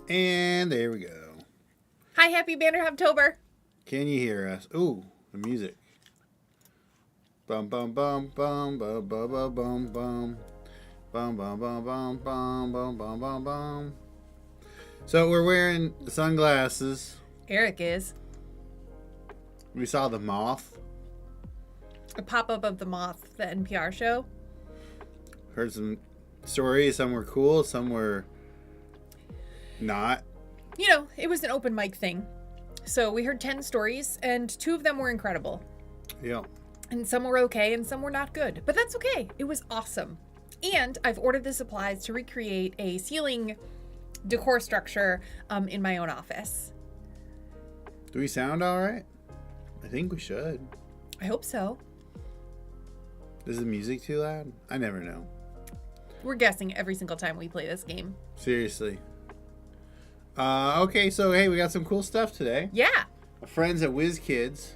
And there we go. Hi, happy Banderhoptober. Can you hear us? Ooh, the music. Bum bum bum bum bum bum bum bum bum bum bum bum bum bum bum bum bum bum. So we're wearing sunglasses. Eric is. We saw the moth. A pop-up of the Moth, the NPR show. Heard some stories. Some were cool. Some were not. You know, it was an open mic thing. So we heard 10 stories, and 2 of them were incredible. Yeah. And some were okay, and some were not good. But that's okay. It was awesome. And I've ordered the supplies to recreate a ceiling decor structure in my own office. Do we sound all right? I think we should. I hope so. Is the music too loud? I never know. We're guessing every single time we play this game. Seriously. Okay, so hey, we got some cool stuff today. Yeah. Our friends at wizkids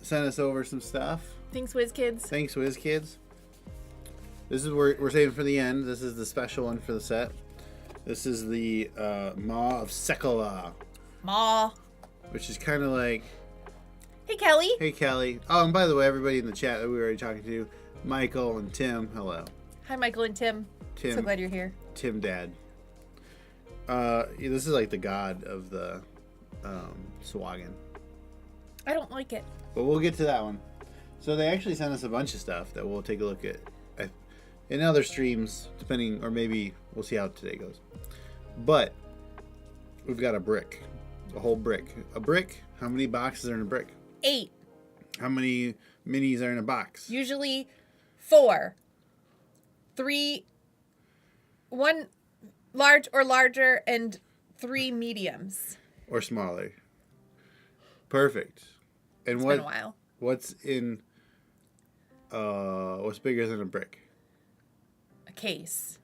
sent us over some stuff. Thanks, WizKids. Thanks, wizkids. This is we're saving for the end. This is the special one for the set. This is the Maw of Sekala, Ma. which is kind of like... Hey, Kelly. Hey, Kelly. Oh, and by the way, everybody in the chat that we were already talking to, Michael and Tim, hello. Hi, Michael and Tim. Tim. So glad you're here. Tim Dad. This is like the god of the Swagen. I don't like it. But we'll get to that one. So they actually sent us a bunch of stuff that we'll take a look at in other streams, depending, or maybe we'll see how today goes. But we've got a brick, a whole brick. A brick, how many boxes are in a brick? 8. How many minis are in a box? Usually 4. 3, 1 large or larger, and 3 mediums. Or smaller. Perfect. And It's been a while. What's in what's bigger than a brick? A case.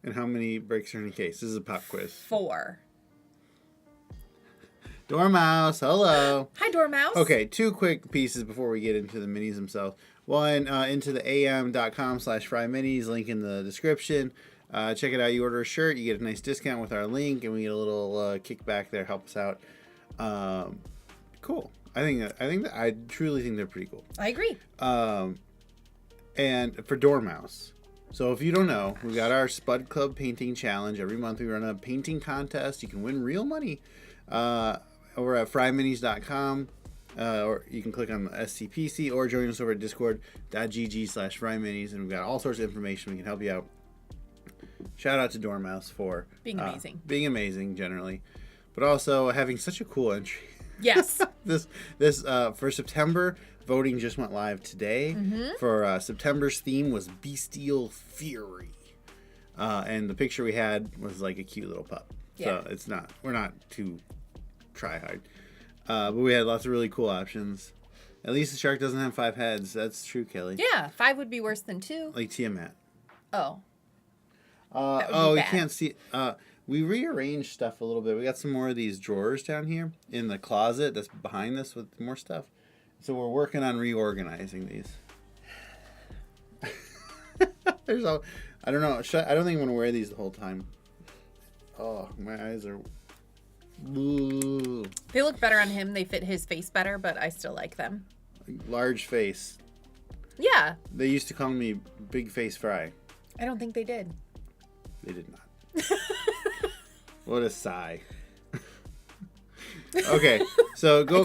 And how many bricks are in a case? This is a pop quiz. 4. Dormouse, hello. Hi, Dormouse. Okay, 2 quick pieces before we get into the minis themselves. One, into the am.com/FryMinis, link in the description. Check it out. You order a shirt, you get a nice discount with our link, and we get a little kickback there. Help us out. Cool. I truly think they're pretty cool. I agree. And for Dormouse. So if you don't know, we've got our Spud Club painting challenge. Every month we run a painting contest. You can win real money over at FryMinis.com. Or you can click on the SCPC or join us over at discord.gg/FryMinis. And we've got all sorts of information. We can help you out. Shout out to Dormouse for being amazing. Being amazing generally. But also having such a cool entry. Yes. this for September, voting just went live today. Mm-hmm. For September's theme was Bestial Fury. And the picture we had was like a cute little pup. Yeah. So we're not too try hard. But we had lots of really cool options. At least the shark doesn't have 5 heads. That's true, Kelly. Yeah, 5 would be worse than 2. Like Tiamat. Oh. You can't see. We rearranged stuff a little bit. We got some more of these drawers down here in the closet that's behind this with more stuff. So we're working on reorganizing these. I don't know. I don't think I'm going to wear these the whole time. Oh, my eyes are... Ooh. They look better on him. They fit his face better, but I still like them. Large face. Yeah. They used to call me Big Face Fry. I don't think they did. They did not. What a sigh. Okay, so go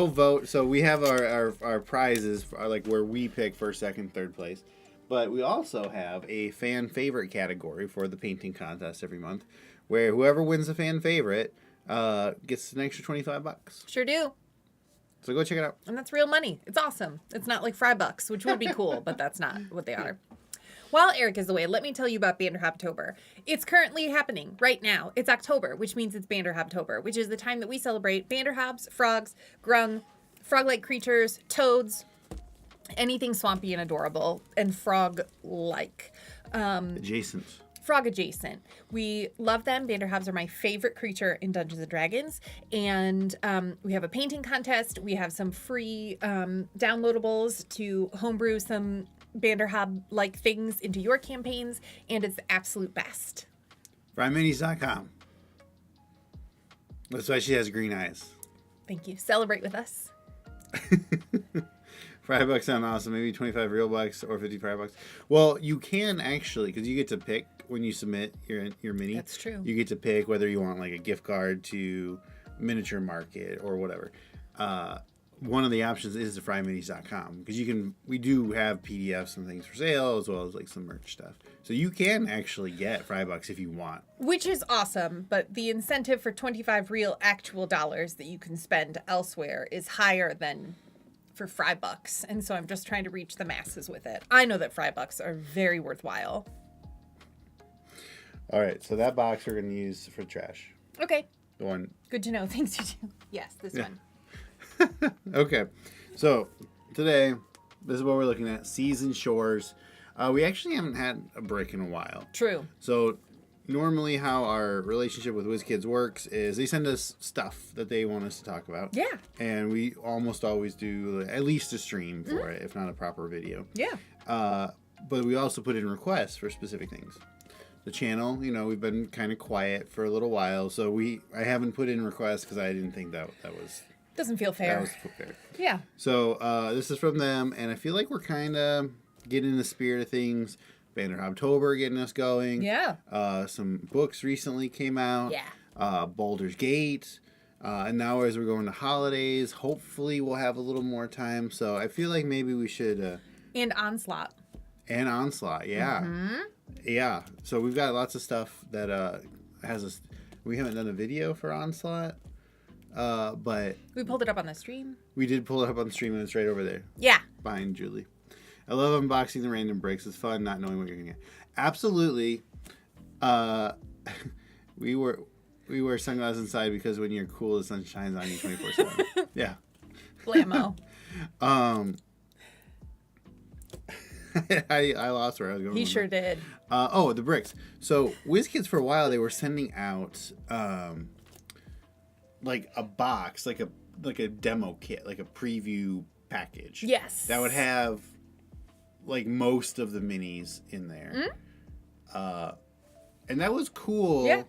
vote. So we have our prizes, like where we pick first, second, third place. But we also have a fan favorite category for the painting contest every month, where whoever wins the fan favorite gets an extra $25. Sure do. So go check it out. And that's real money. It's awesome. It's not like $5, which would be cool, but that's not what they are. While Eric is away, let me tell you about Banderhoptober. It's currently happening right now. It's October, which means it's Banderhoptober, which is the time that we celebrate Banderhobs, frogs, grung, frog-like creatures, toads, anything swampy and adorable, and frog-like. Adjacent. Frog adjacent. We love them. Banderhobs are my favorite creature in Dungeons & Dragons. And we have a painting contest. We have some free downloadables to homebrew some Banderhob-like things into your campaigns. And it's the absolute best. FryMinis.com. That's why she has green eyes. Thank you. Celebrate with us. $5 sound awesome. Maybe 25 real bucks or 55 bucks. Well, you can actually, because you get to pick when you submit your mini. That's true. You get to pick whether you want like a gift card to Miniature Market or whatever. One of the options is the FryMinis.com because we do have PDFs and things for sale as well as like some merch stuff. So you can actually get $5 if you want. Which is awesome, but the incentive for 25 real actual dollars that you can spend elsewhere is higher than for $5. And so I'm just trying to reach the masses with it. I know that $5 are very worthwhile. All right, so that box we're going to use for trash. Okay. The one. Good to know. Thanks, you too. Yes, this one. Okay, so today, this is what we're looking at, Seas and Shores. We actually haven't had a brick in a while. True. So normally how our relationship with WizKids works is they send us stuff that they want us to talk about. Yeah. And we almost always do at least a stream for it, if not a proper video. Yeah. But we also put in requests for specific things. The channel, we've been kind of quiet for a little while, so I haven't put in requests because I didn't think that was... Doesn't feel fair. That was fair. Yeah. So this is from them, and I feel like we're kind of getting in the spirit of things. Banner-Hobtober getting us going. Yeah. Some books recently came out. Yeah. Baldur's Gate. And now as we're going to holidays, hopefully we'll have a little more time. So I feel like maybe we should... And Onslaught. And Onslaught, yeah. Mm-hmm. Yeah. So we've got lots of stuff that has us... We haven't done a video for Onslaught. But we pulled it up on the stream. We did pull it up on the stream, and it's right over there. Yeah. Behind Julie. I love unboxing the random bricks. It's fun not knowing what you're gonna get. Absolutely. We wear sunglasses inside because when you're cool, the sun shines on you 24/7. Yeah. Blammo. I lost where I was going. He sure did. The bricks. So WizKids for a while they were sending out like a box, like a demo kit, like a preview package. Yes. That would have like most of the minis in there. And that was cool. Yeah.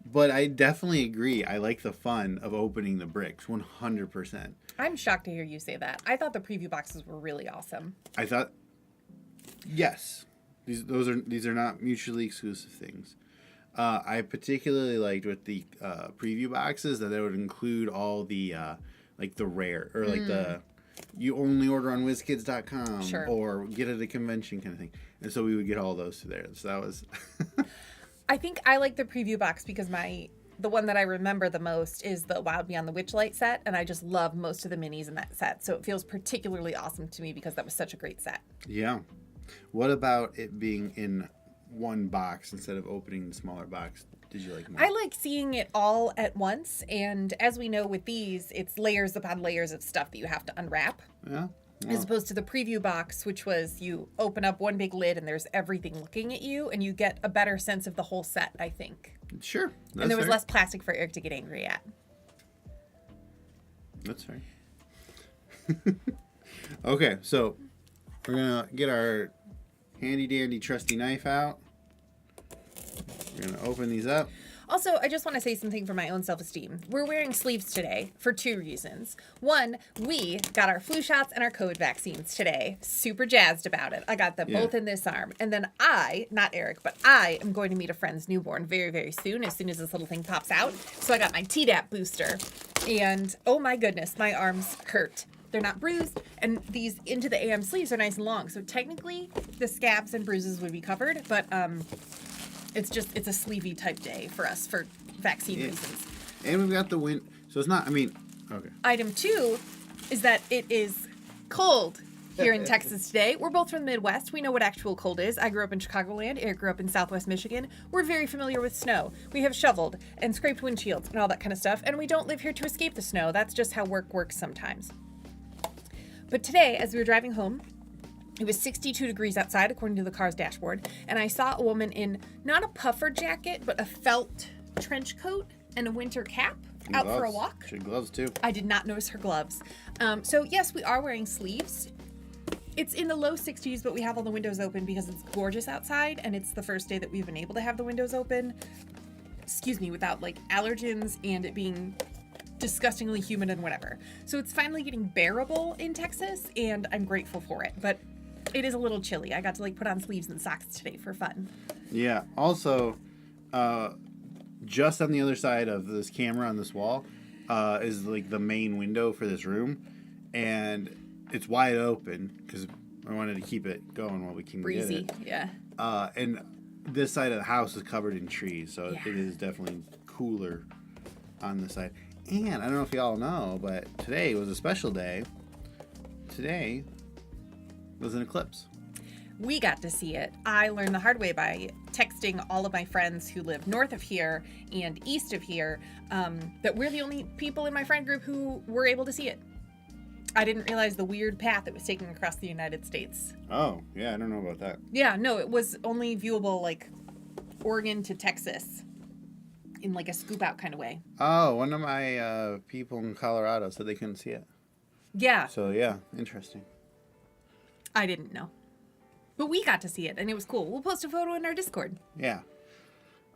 But I definitely agree. I like the fun of opening the bricks 100%. I'm shocked to hear you say that. I thought the preview boxes were really awesome. I thought yes. These are not mutually exclusive things. I particularly liked with the preview boxes that they would include all the like the rare or like the you only order on wizkids.com Sure. or get at a convention kind of thing. And so we would get all those through there. So that was I think I like the preview box because the one that I remember the most is the Wild Beyond the Witchlight set, and I just love most of the minis in that set. So it feels particularly awesome to me because that was such a great set. Yeah. What about it being in one box instead of opening the smaller box? Did you like more? I like seeing it all at once, and as we know with these, it's layers upon layers of stuff that you have to unwrap. Yeah. As opposed to the preview box, which was you open up one big lid and there's everything looking at you, and you get a better sense of the whole set, I think. Sure. And there was less plastic for Eric to get angry at. That's fair. Okay, so we're going to get our handy dandy trusty knife out. We're going to open these up. Also, I just want to say something for my own self-esteem. We're wearing sleeves today for 2 reasons. One, we got our flu shots and our COVID vaccines today. Super jazzed about it. I got them both in this arm. And then I, not Eric, but I am going to meet a friend's newborn very, very soon as this little thing pops out. So I got my Tdap booster. And oh my goodness, my arms hurt. They're not bruised, and these into the AM sleeves are nice and long. So technically, the scabs and bruises would be covered, but it's a sleevey type day for us for vaccine reasons. And we've got the wind. So it's not, okay. Item 2 is that it is cold here in Texas today. We're both from the Midwest. We know what actual cold is. I grew up in Chicagoland. Eric grew up in Southwest Michigan. We're very familiar with snow. We have shoveled and scraped windshields and all that kind of stuff, and we don't live here to escape the snow. That's just how work works sometimes. But today, as we were driving home, it was 62 degrees outside, according to the car's dashboard, and I saw a woman in not a puffer jacket, but a felt trench coat and a winter cap out for a walk. She had gloves, too. I did not notice her gloves. So, yes, we are wearing sleeves. It's in the low 60s, but we have all the windows open because it's gorgeous outside, and it's the first day that we've been able to have the windows open. Excuse me, without like allergens and it being disgustingly humid and whatever. So it's finally getting bearable in Texas, and I'm grateful for it. But it is a little chilly. I got to like put on sleeves and socks today for fun. Yeah. Also, just on the other side of this camera on this wall is like the main window for this room, and it's wide open because I wanted to keep it going while we can Breezy, get it. yeah. And this side of the house is covered in trees, so Yeah. it is definitely cooler on this side. And I don't know if y'all know, but today was a special day. Today was an eclipse. We got to see it. I learned the hard way by texting all of my friends who live north of here and east of here that we're the only people in my friend group who were able to see it. I didn't realize the weird path it was taking across the United States. Oh, yeah, I don't know about that. Yeah, no, it was only viewable like Oregon to Texas in like a scoop out kind of way. Oh, one of my people in Colorado said they couldn't see it. Yeah, So, yeah, interesting. I didn't know. But we got to see it and it was cool. We'll post a photo in our Discord. Yeah.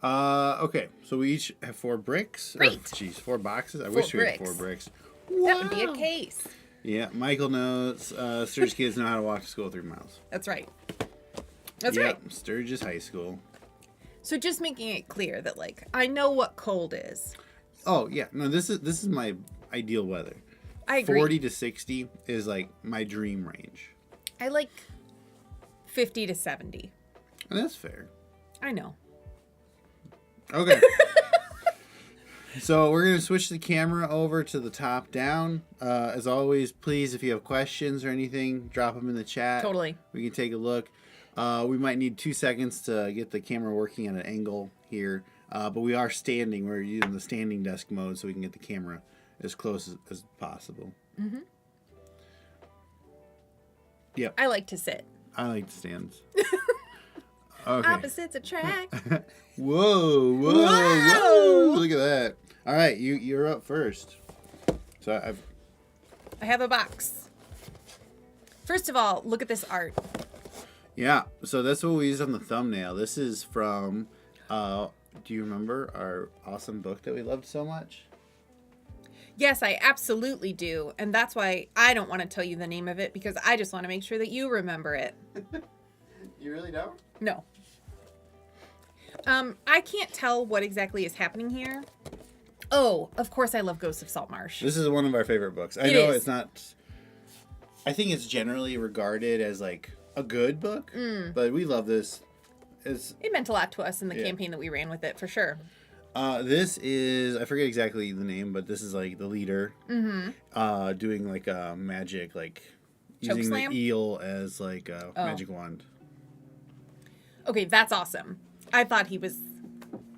Okay, so we each have 4 bricks. Great. Jeez, 4 boxes. I 4 wish we had bricks. 4 bricks. That would be a case. Yeah, Michael knows. Sturgis kids know how to walk to school 3 miles. That's right. That's Yep, right. Sturgis High School. So just making it clear that like I know what cold is. Oh yeah, no, this is my ideal weather. I agree. 40 to 60 is like my dream range. I like 50 to 70. And that's fair. I know. Okay. So we're going to switch the camera over to the top down. As always, please, if you have questions or anything, drop them in the chat. Totally. We can take a look. We might need 2 seconds to get the camera working at an angle here. But we are standing. We're using the standing desk mode so we can get the camera as close as possible. Mm-hmm. Yep. I like to sit. I like the stands. Okay. Opposites attract. Whoa, whoa, whoa! Look at that. All right, you're up first. So I have a box. First of all, look at this art. yeah. So that's what we used on the thumbnail. This is from. Do you remember our awesome book that we loved so much? Yes, I absolutely do. And that's why I don't want to tell you the name of it because I just want to make sure that you remember it. You really don't? No. I can't tell what exactly is happening here. Oh, of course I love Ghosts of Saltmarsh. This is one of our favorite books. I know it's not. I think it's generally regarded as like a good book, but we love this. It meant a lot to us in the campaign that we ran with it, for sure. This is, I forget exactly the name, but this is like the leader doing like a magic, like Choke using slam? the eel as like a magic wand. Okay, that's awesome. I thought he was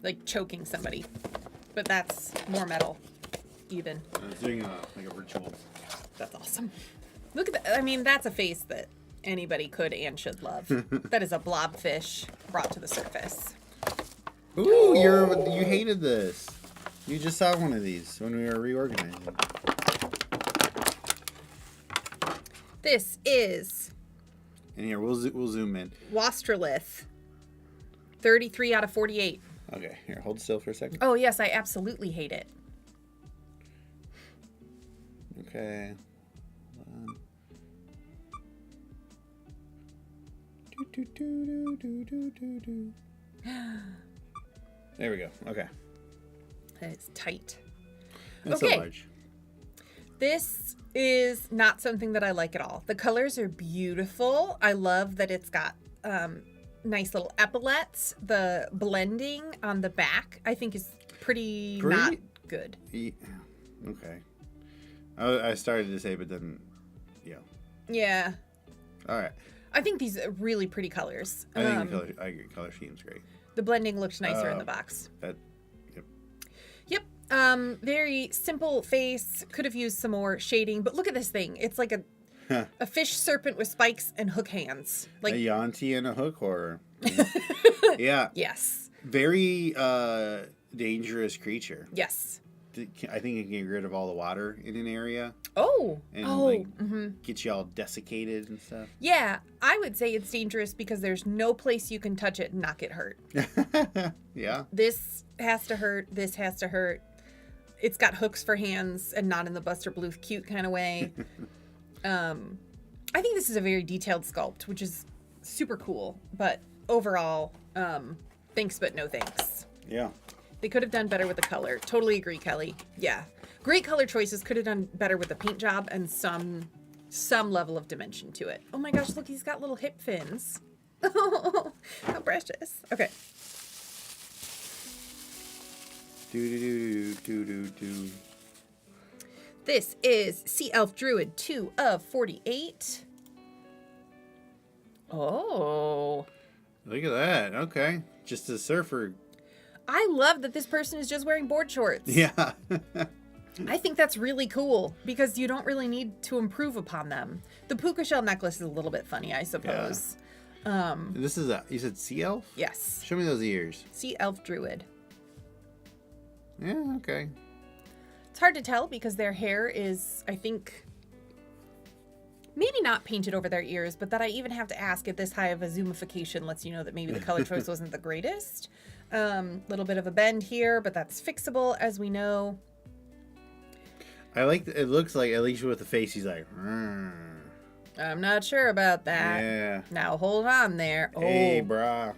like choking somebody, but that's more metal, even. It's doing like a ritual. That's awesome. Look at that. I mean, that's a face that anybody could and should love. That is a blobfish brought to the surface. Ooh, you hated this. You just saw one of these when we were reorganizing. This is And here we'll zoom in. Wastrolith. 33 out of 48. Okay, here, hold still for a second. Oh yes, I absolutely hate it. Okay. There we go. Okay. That is tight. That's Okay. a large. This is not something that I like at all. The colors are beautiful. I love that it's got nice little epaulets. The blending on the back, I think, is pretty not good. Okay. I started to say, but then, yeah. Yeah. All right. I think these are really pretty colors. I think I agree. Color scheme's great. The blending looked nicer in the box. Yep. Yep. Very simple face. Could have used some more shading, but look at this thing. It's like a fish serpent with spikes and hook hands. Like a Yanti and a hook horror. Yeah. Yes. Very dangerous creature. Yes. I think it can get rid of all the water in an area. Oh. And get you all desiccated and stuff. Yeah, I would say it's dangerous because there's no place you can touch it and not get hurt. Yeah. This has to hurt. This has to hurt. It's got hooks for hands and not in the Buster Bluth cute kind of way. I think this is a very detailed sculpt, which is super cool. But overall, thanks but no thanks. Yeah. They could have done better with the color. Totally agree, Kelly. Yeah. Great color choices. Could have done better with the paint job and some level of dimension to it. Oh my gosh, look, he's got little hip fins. Oh, how precious. Okay. Do. This is Sea Elf Druid 2 of 48. Oh. Look at that. Okay. Just a surfer. I love that this person is just wearing board shorts. Yeah. I think that's really cool because you don't really need to improve upon them. The puka shell necklace is a little bit funny, I suppose. Yeah. This is you said sea elf? Yes. Show me those ears. Sea Elf Druid. Yeah, okay. It's hard to tell because their hair is, I think, maybe not painted over their ears, but that I even have to ask at this high of a zoomification lets you know that maybe the color choice wasn't the greatest. Little bit of a bend here, but that's fixable, as we know. I like it. Looks like, at least with the face, he's like, I'm not sure about that. Yeah. Now hold on there. Oh. Hey, brah.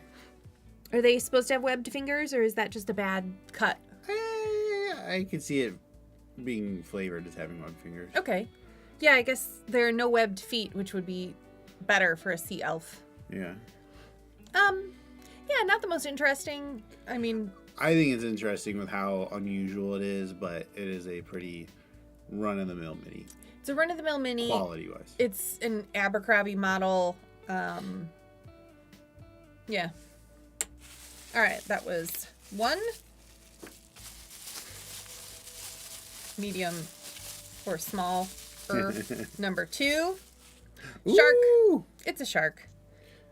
Are they supposed to have webbed fingers, or is that just a bad cut? I can see it being flavored as having webbed fingers. Okay. Yeah, I guess there are no webbed feet, which would be better for a sea elf. Yeah. Yeah, not the most interesting. I mean, I think it's interesting with how unusual it is, but it is a pretty run-of-the-mill mini. It's a run-of-the-mill mini. Quality-wise. It's an Abercrombie model. Yeah. All right, that was one. Medium or small. Number 2. Shark. Ooh. It's a shark.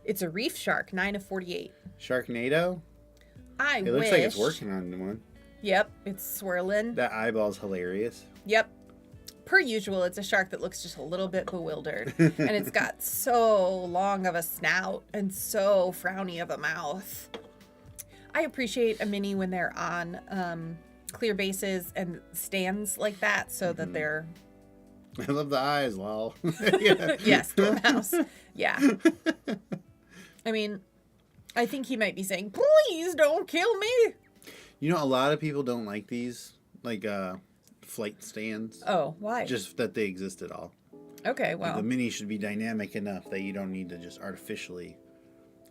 It's a reef shark, 9 of 48. Sharknado? It looks like it's working on one. Yep, it's swirling. That eyeball's hilarious. Yep. Per usual, it's a shark that looks just a little bit bewildered. And it's got so long of a snout and so frowny of a mouth. I appreciate a mini when they're on clear bases and stands like that so that they're... I love the eyes, lol. Yes, mouse. Yeah. I mean, I think he might be saying, please don't kill me. You know, a lot of people don't like these, like, flight stands. Oh, why? Just that they exist at all. Okay, well. The mini should be dynamic enough that you don't need to just artificially.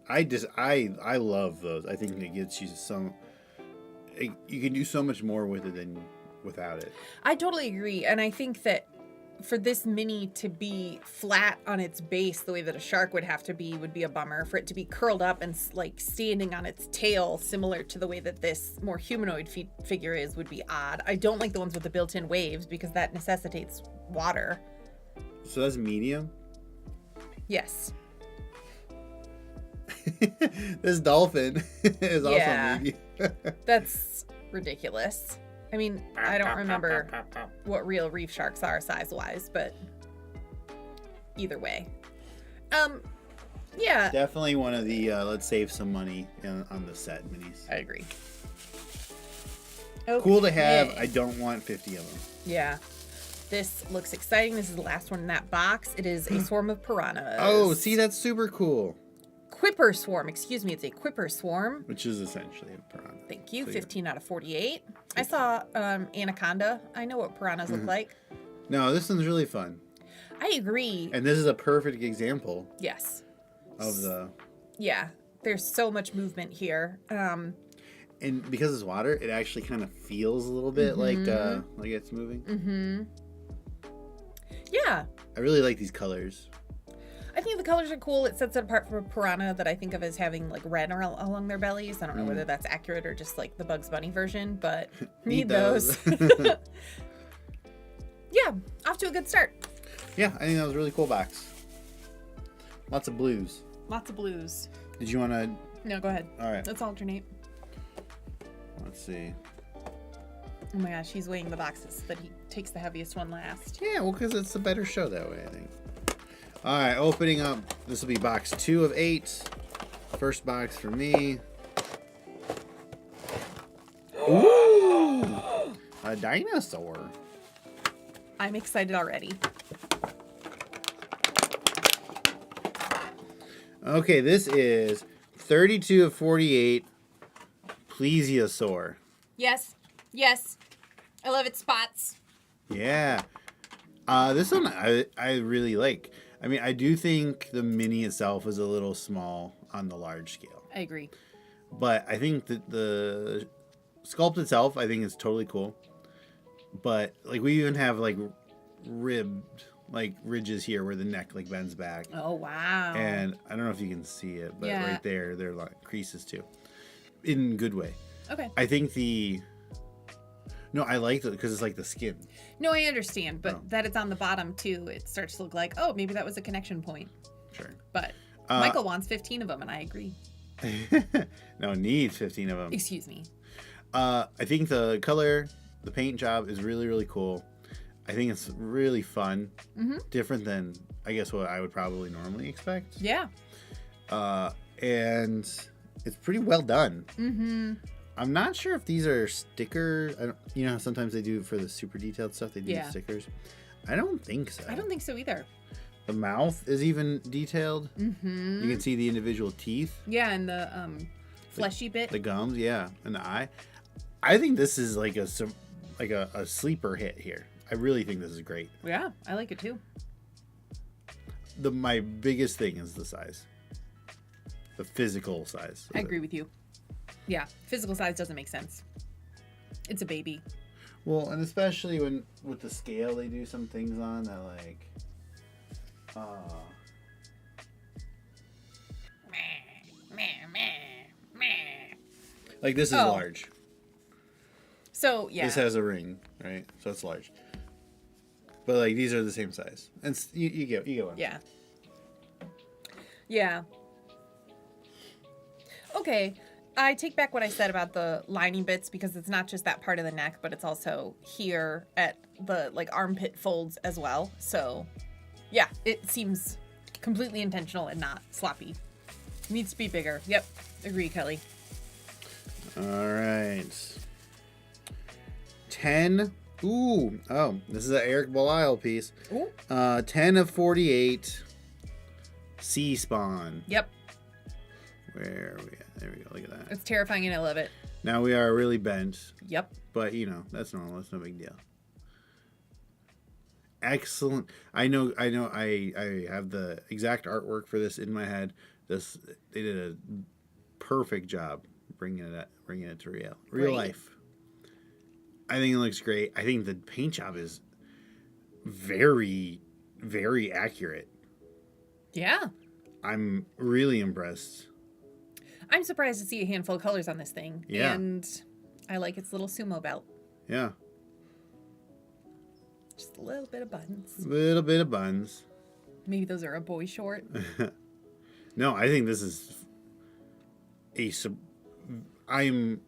I love those. I think it gets you some. You can do so much more with it than without it. I totally agree, and I think that for this mini to be flat on its base the way that a shark would have to be would be a bummer. For it to be curled up and like standing on its tail similar to the way that this more humanoid figure is would be odd. I don't like the ones with the built-in waves because that necessitates water. So that's medium? Yes. This dolphin is also medium. That's ridiculous. I mean, I don't remember what real reef sharks are size-wise, but either way. Yeah. Definitely one of the let's save some money on the set minis. I agree. Okay. Cool to have. I don't want 50 of them. Yeah. This looks exciting. This is the last one in that box. It is a swarm of piranhas. Oh, see, that's super cool. Quipper swarm. Excuse me. It's a quipper swarm. Which is essentially a piranha. Thank you. So 15 out of 48. I saw Anaconda. I know what piranhas look like. No, this one's really fun. I agree. And this is a perfect example. Yes. Of the... Yeah. There's so much movement here. And because it's water, it actually kind of feels a little bit like it's moving. Mm-hmm. Yeah. I really like these colors. I think the colors are cool. It sets it apart from a piranha that I think of as having like red along their bellies. I don't know whether that's accurate or just like the Bugs Bunny version, but need those. Yeah, off to a good start. Yeah, I think that was a really cool box. Lots of blues. Lots of blues. Did you want to... No, go ahead. All right. Let's alternate. Let's see. Oh my gosh, he's weighing the boxes, but he takes the heaviest one last. Yeah, well, because it's a better show that way, I think. All right, opening up. This will be box 2 of 8. First box for me. Ooh! A dinosaur. I'm excited already. Okay, this is 32 of 48 plesiosaur. Yes. Yes. I love its spots. Yeah. This one I really like. I mean, I do think the mini itself is a little small on the large scale. I agree. But I think that the sculpt itself, I think, is totally cool. But, like, we even have, like, ribbed, like, ridges here where the neck, like, bends back. Oh, wow. And I don't know if you can see it, but Yeah. right there, there are like creases, too. In a good way. Okay. I think No, I like it because it's like the skin. No, I understand, but Oh. that it's on the bottom, too, it starts to look like, oh, maybe that was a connection point. Sure. But Michael wants 15 of them, and I agree. No, needs 15 of them. Excuse me. I think the color, the paint job is really, really cool. I think it's really fun. Mm-hmm. Different than, I guess, what I would probably normally expect. Yeah. And it's pretty well done. Mm-hmm. I'm not sure if these are stickers. You know how sometimes they do for the super detailed stuff, they do Yeah. stickers? I don't think so. I don't think so either. The mouth is even detailed. Mm-hmm. You can see the individual teeth. Yeah, and the fleshy bit. The gums, yeah, and the eye. I think this is like a sleeper hit here. I really think this is great. Yeah, I like it too. My biggest thing is the size. The physical size. I agree with you. Yeah, physical size doesn't make sense. It's a baby. Well, and especially when with the scale they do some things on that like like this is Oh. large. So, yeah. This has a ring, right? So it's large. But like these are the same size. And you get one. Yeah. Yeah. Okay. I take back what I said about the lining bits because it's not just that part of the neck, but it's also here at the like armpit folds as well. So, yeah, it seems completely intentional and not sloppy. Needs to be bigger. Yep. Agree, Kelly. All right. 10. Ooh. Oh, this is an Eric Belial piece. Ooh. 10 of 48. Sea spawn. Yep. Where are we at? There we go. Look at that. It's terrifying and I love it. Now we are really bent, Yep. but you know, that's normal. It's no big deal. Excellent. I know I have the exact artwork for this in my head. They did a perfect job bringing it to real Great. life. I think it looks great. I think the paint job is very, very accurate. Yeah. I'm really impressed. I'm surprised to see a handful of colors on this thing. Yeah. And I like its little sumo belt. Yeah. Just a little bit of buttons. A little bit of buns. Maybe those are a boy short. No, I think this is I'm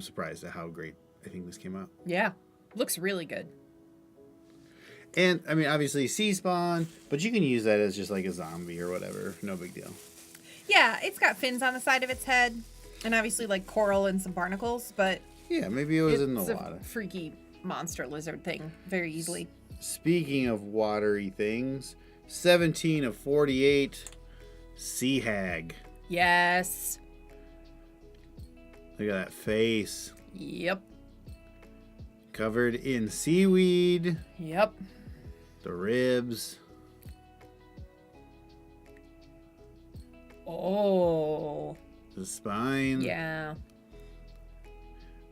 surprised at how great I think this came out. Yeah. Looks really good. And I mean, obviously sea spawn, but you can use that as just like a zombie or whatever. No big deal. Yeah, it's got fins on the side of its head. And obviously like coral and some barnacles, but Yeah, maybe it was in the it's a water. freaky monster lizard thing very easily. Speaking of watery things, 17 of 48 sea hag. Yes. Look at that face. Yep. Covered in seaweed. Yep. The ribs. Oh. The spine. Yeah.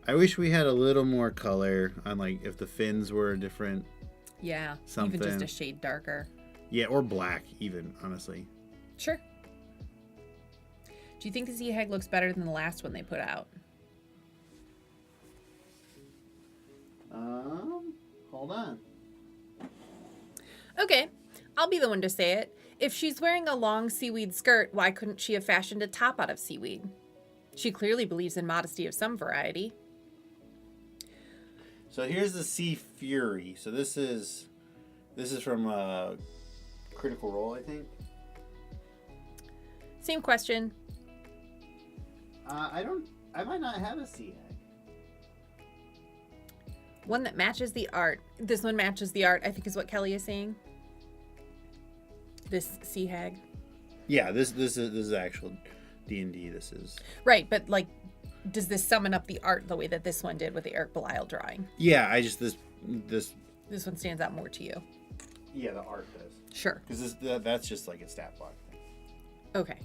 I wish we had a little more color on like if the fins were different. Yeah. Something. Even just a shade darker. Yeah, or black even, honestly. Sure. Do you think the sea hag looks better than the last one they put out? Hold on. Okay, I'll be the one to say it. If she's wearing a long seaweed skirt, why couldn't she have fashioned a top out of seaweed? She clearly believes in modesty of some variety. So here's the Sea Fury. So this is from Critical Role, I think. Same question. I might not have a sea hag. One that matches the art. This one matches the art, I think is what Kelly is saying. This sea hag. Yeah, this is actual D&D. This is right, but like, does this summon up the art the way that this one did with the Eric Belial drawing? Yeah, I just this one stands out more to you. Yeah, the art does. Sure. Because that's just like a stat block thing. Okay.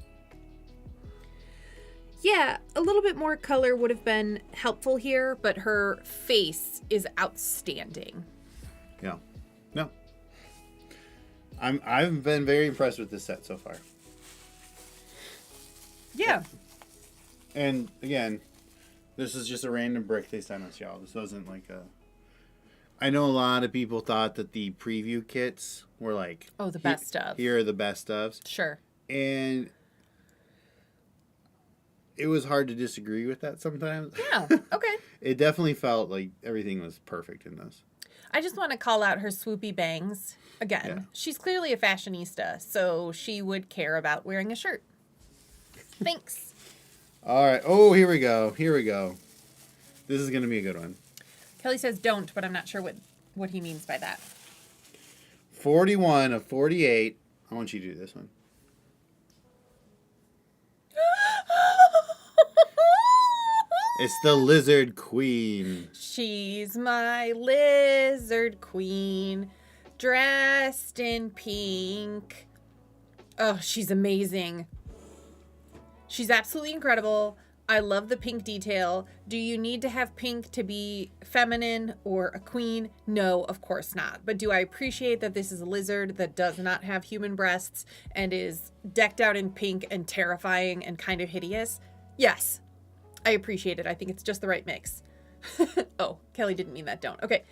Yeah, a little bit more color would have been helpful here, but her face is outstanding. Yeah. No. I've been very impressed with this set so far. Yeah. And again, this is just a random brick they sent us, y'all. This wasn't like a... I know a lot of people thought that the preview kits were like... Oh, the best of. Here are the best ofs. Sure. And it was hard to disagree with that sometimes. Yeah, okay. It definitely felt like everything was perfect in this. I just want to call out her swoopy bangs. Again, Yeah. She's clearly a fashionista, so she would care about wearing a shirt. Thanks. All right. Oh, here we go. This is going to be a good one. Kelly says don't, but I'm not sure what he means by that. 41 of 48. I want you to do this one. It's the Lizard Queen. She's my lizard queen, dressed in pink. Oh, she's amazing. She's absolutely incredible. I love the pink detail. Do you need to have pink to be feminine or a queen? No, of course not. But do I appreciate that this is a lizard that does not have human breasts and is decked out in pink and terrifying and kind of hideous? Yes. I appreciate it. I think it's just the right mix. Oh, Kelly didn't mean that. Don't. Okay.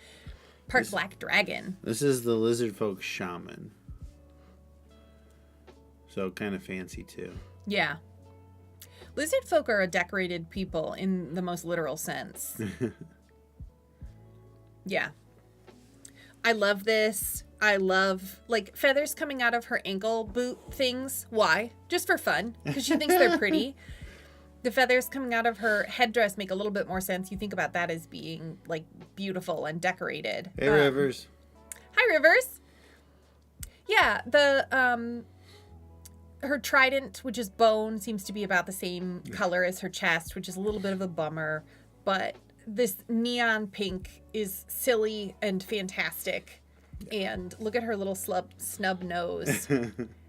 Part black dragon. This is the Lizard Folk Shaman. So kind of fancy too. Yeah. Lizard folk are a decorated people in the most literal sense. Yeah. I love this. I love, like, feathers coming out of her ankle boot things. Why? Just for fun. Because she thinks they're pretty. The feathers coming out of her headdress make a little bit more sense. You think about that as being, like, beautiful and decorated. Hey, Rivers. Hi, Rivers. Yeah, her trident, which is bone, seems to be about the same color as her chest, which is a little bit of a bummer. But this neon pink is silly and fantastic. And look at her little snub nose.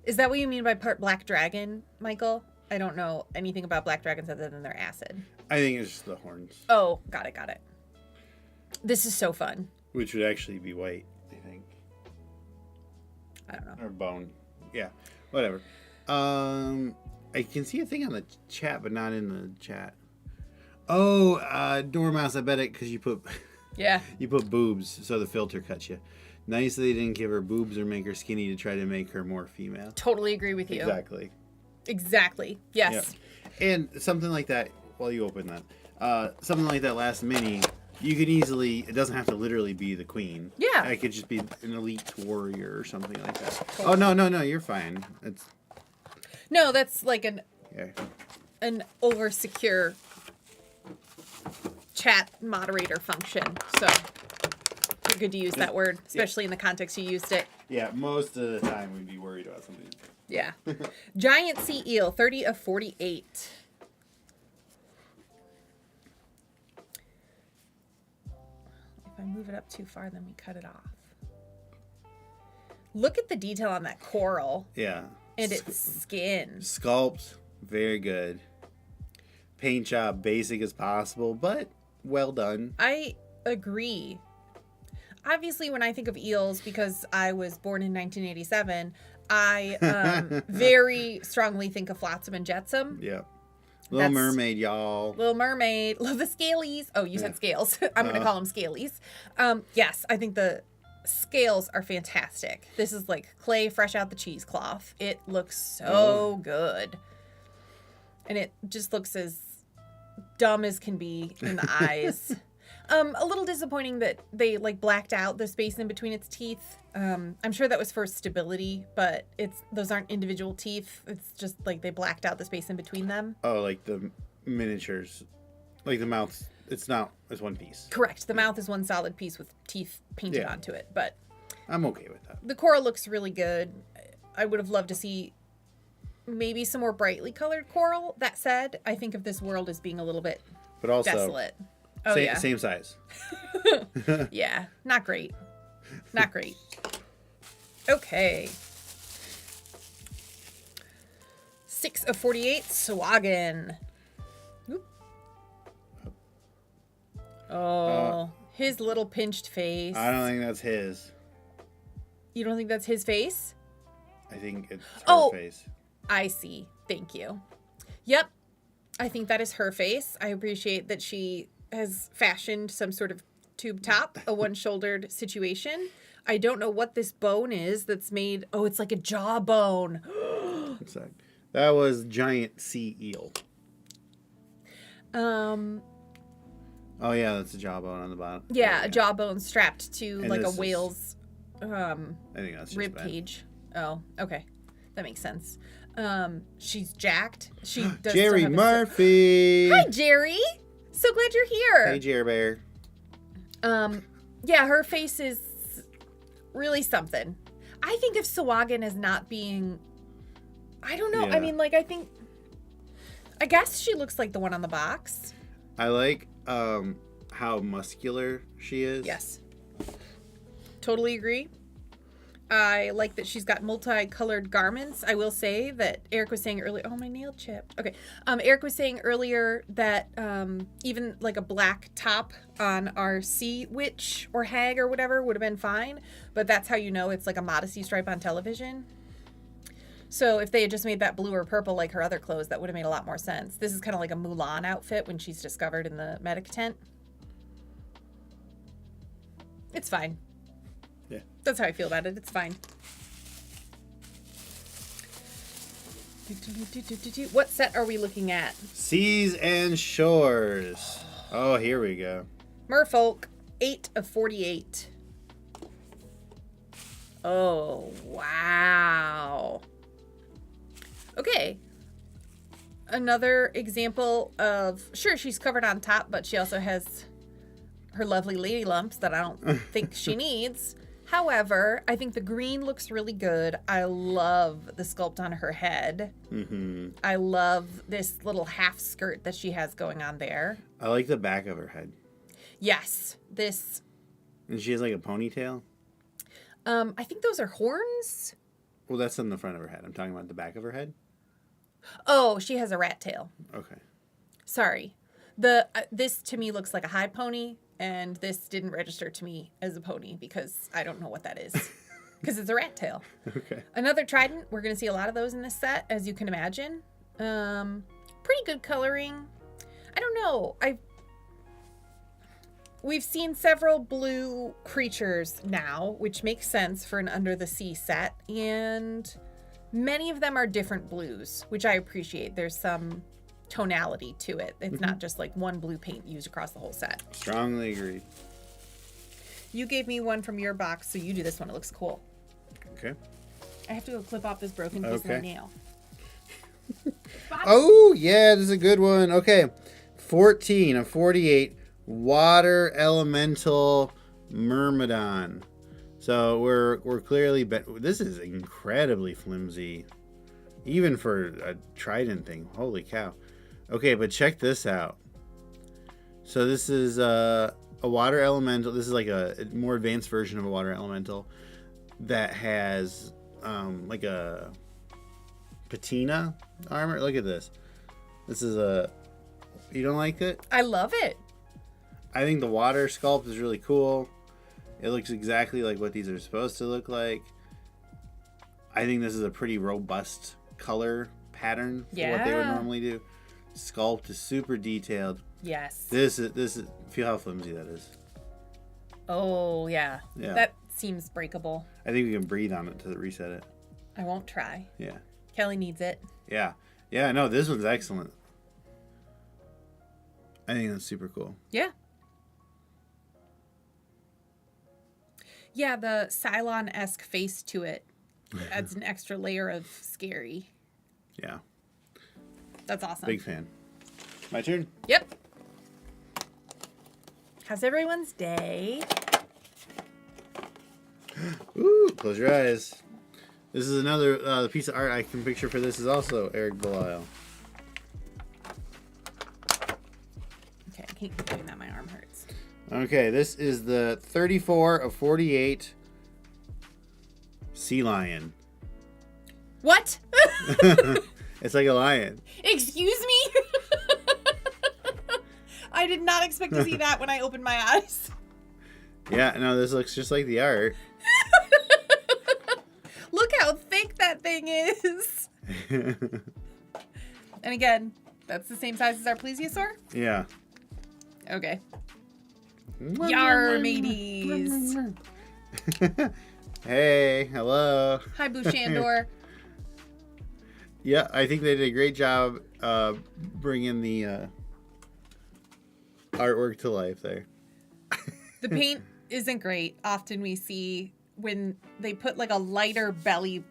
Is that what you mean by part black dragon, Michael? I don't know anything about black dragons other than their acid. I think it's just the horns. Oh, got it. This is so fun. Which would actually be white, I think. I don't know. Or bone. Yeah, whatever. I can see a thing on the chat, but not in the chat. Oh, Dormouse, I bet it because you put... Yeah. You put boobs, so the filter cuts you. Nice they didn't give her boobs or make her skinny to try to make her more female. Totally agree with you. Exactly. Yes. Yeah. And something like that, while you open that, something like that last mini, you could easily, it doesn't have to literally be the queen. Yeah. It could just be an elite warrior or something like that. Totally. Oh, no, you're fine. No, that's like Yeah. an over-secure chat moderator function. So you're good to use that word, especially in the context you used it. Yeah, most of the time we'd be worried about something. Yeah. Giant sea eel, 30 of 48. If I move it up too far, then we cut it off. Look at the detail on that coral. Yeah. And its skin. Sculpt, very good. Paint job, basic as possible, but well done. I agree. Obviously, when I think of eels, because I was born in 1987, I very strongly think of Flotsam and Jetsam. Yeah. Little Mermaid, y'all. Little Mermaid. Love the scalies. Oh, you said scales. I'm going to call them scalies. Yes, I think the scales are fantastic. This is like clay fresh out the cheesecloth. It looks so good. And it just looks as dumb as can be in the eyes. A little disappointing that they like blacked out the space in between its teeth. I'm sure that was for stability, but those aren't individual teeth. It's just like they blacked out the space in between them. Oh, like the miniatures, like the mouth. It's one piece. Correct. The mouth is one solid piece with teeth painted onto it, but I'm okay with that. the coral looks really good. I would have loved to see maybe some more brightly colored coral. That said, I think of this world as being a little bit but also desolate. Oh, yeah. Same size. Yeah, not great. Not great. Okay. 6 of 48, Swagen. Oop. Oh, his little pinched face. I don't think that's his. You don't think that's his face? I think it's her face. I see. Thank you. Yep. I think that is her face. I appreciate that she has fashioned some sort of tube top, a one-shouldered situation. I don't know what this bone is that's made. Oh, it's like a jawbone. That was giant sea eel. Oh yeah, that's a jawbone on the bottom. Yeah, a jawbone strapped to and like a whale's I think that's rib cage. Oh, okay. That makes sense. She's jacked. She does Jerry Murphy. Hi, Jerry. So glad you're here. Hey, Jerry Bear. Yeah, her face is really something. I think of Swagen as not being. I don't know. Yeah. I mean, like, I guess she looks like the one on the box. I like how muscular she is. Yes. Totally agree. I like that she's got multicolored garments. I will say that Eric was saying earlier. Oh, my nail chipped. Okay. Eric was saying earlier that even like a black top on our sea witch or hag or whatever would have been fine. But that's how you know it's like a modesty stripe on television. So if they had just made that blue or purple like her other clothes, that would have made a lot more sense. This is kind of like a Mulan outfit when she's discovered in the medic tent. It's fine. Yeah. That's how I feel about it. It's fine. What set are we looking at? Seas and Shores. Oh, here we go. Merfolk, 8 of 48. Oh, wow. Okay. Another example of, sure, she's covered on top, but she also has her lovely lady lumps that I don't think she needs. However, I think the green looks really good. I love the sculpt on her head. Mm-hmm. I love this little half skirt that she has going on there. I like the back of her head. Yes, this. And she has like a ponytail. I think those are horns. Well, that's on the front of her head. I'm talking about the back of her head. Oh, she has a rat tail. Okay. Sorry. This to me looks like a high pony, and this didn't register to me as a pony because I don't know what that is. Because it's a rat tail. Okay. Another trident. We're going to see a lot of those in this set, as you can imagine. Pretty good coloring. I don't know. We've seen several blue creatures now, which makes sense for an under the sea set, and many of them are different blues, which I appreciate. There's some tonality to it. It's not just like one blue paint used across the whole set. Strongly agree. You gave me one from your box, so you do this one. It looks cool. Okay. I have to go clip off this broken piece of my nail. Oh, yeah, this is a good one. Okay. 14 of 48. Water Elemental Meridon. So we're clearly this is incredibly flimsy, even for a Trident thing. Holy cow! Okay, but check this out. So this is a water elemental. This is like a more advanced version of a water elemental that has like a patina armor. Look at this. This is you don't like it? I love it. I think the water sculpt is really cool. It looks exactly like what these are supposed to look like. I think this is a pretty robust color pattern for what they would normally do. Sculpt is super detailed. Yes. This is feel how flimsy that is. Oh, yeah. That seems breakable. I think we can breathe on it to reset it. I won't try. Yeah. Kelly needs it. Yeah. Yeah, no, this one's excellent. I think that's super cool. Yeah. Yeah, the Cylon-esque face to it adds an extra layer of scary. Yeah. That's awesome. Big fan. My turn? Yep. How's everyone's day? Ooh, close your eyes. This is another piece of art I can picture for this is also Eric Belial. Okay, I can't keep doing that. My arm hurts. Okay, this is the 34 of 48 sea lion. What? It's like a lion. Excuse me? I did not expect to see that when I opened my eyes. Yeah, no, this looks just like the art. Look how thick that thing is. And again, that's the same size as our plesiosaur? Yeah. Okay. Yar, mateys. Hey, hello. Hi, Bushandor. Yeah, I think they did a great job bringing the artwork to life there. The paint isn't great. Often we see when they put like a lighter belly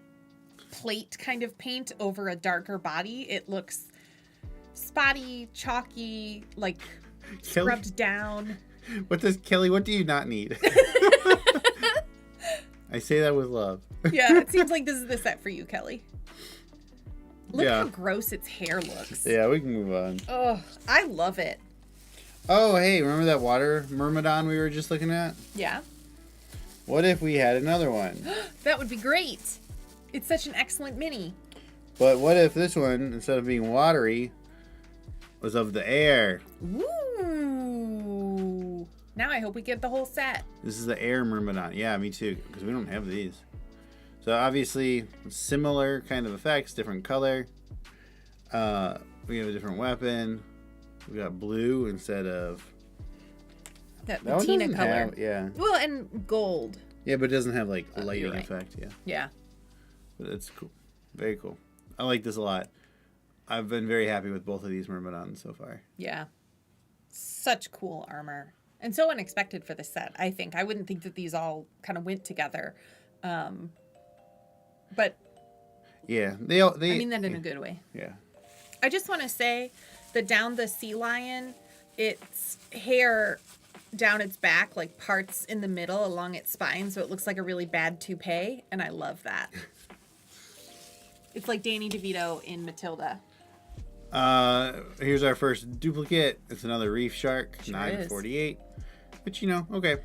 plate kind of paint over a darker body, it looks spotty, chalky, like scrubbed down. What do you not need? I say that with love. Yeah, it seems like this is the set for you, Kelly. Look how gross its hair looks. Yeah, we can move on. Oh, I love it. Oh, hey, remember that water Meridon we were just looking at? Yeah. What if we had another one? That would be great. It's such an excellent mini. But what if this one, instead of being watery, was of the air? Ooh. Now I hope we get the whole set. This is the air Myrmidon. Yeah, me too, because we don't have these. So obviously, similar kind of effects, different color. We have a different weapon. We got blue instead of... That patina color. Yeah. Well, and gold. Yeah, but it doesn't have like a lighting right. effect. Yeah. Yeah. But it's cool. Very cool. I like this a lot. I've been very happy with both of these Myrmidons so far. Yeah. Such cool armor. And so unexpected for this set, I think. I wouldn't think that these all kind of went together. But... Yeah. I mean that in a good way. Yeah. I just want to say that down the sea lion, its hair down its back, like parts in the middle along its spine, so it looks like a really bad toupee, and I love that. It's like Danny DeVito in Matilda. Here's our first duplicate. It's another reef shark, Sure 948. But okay.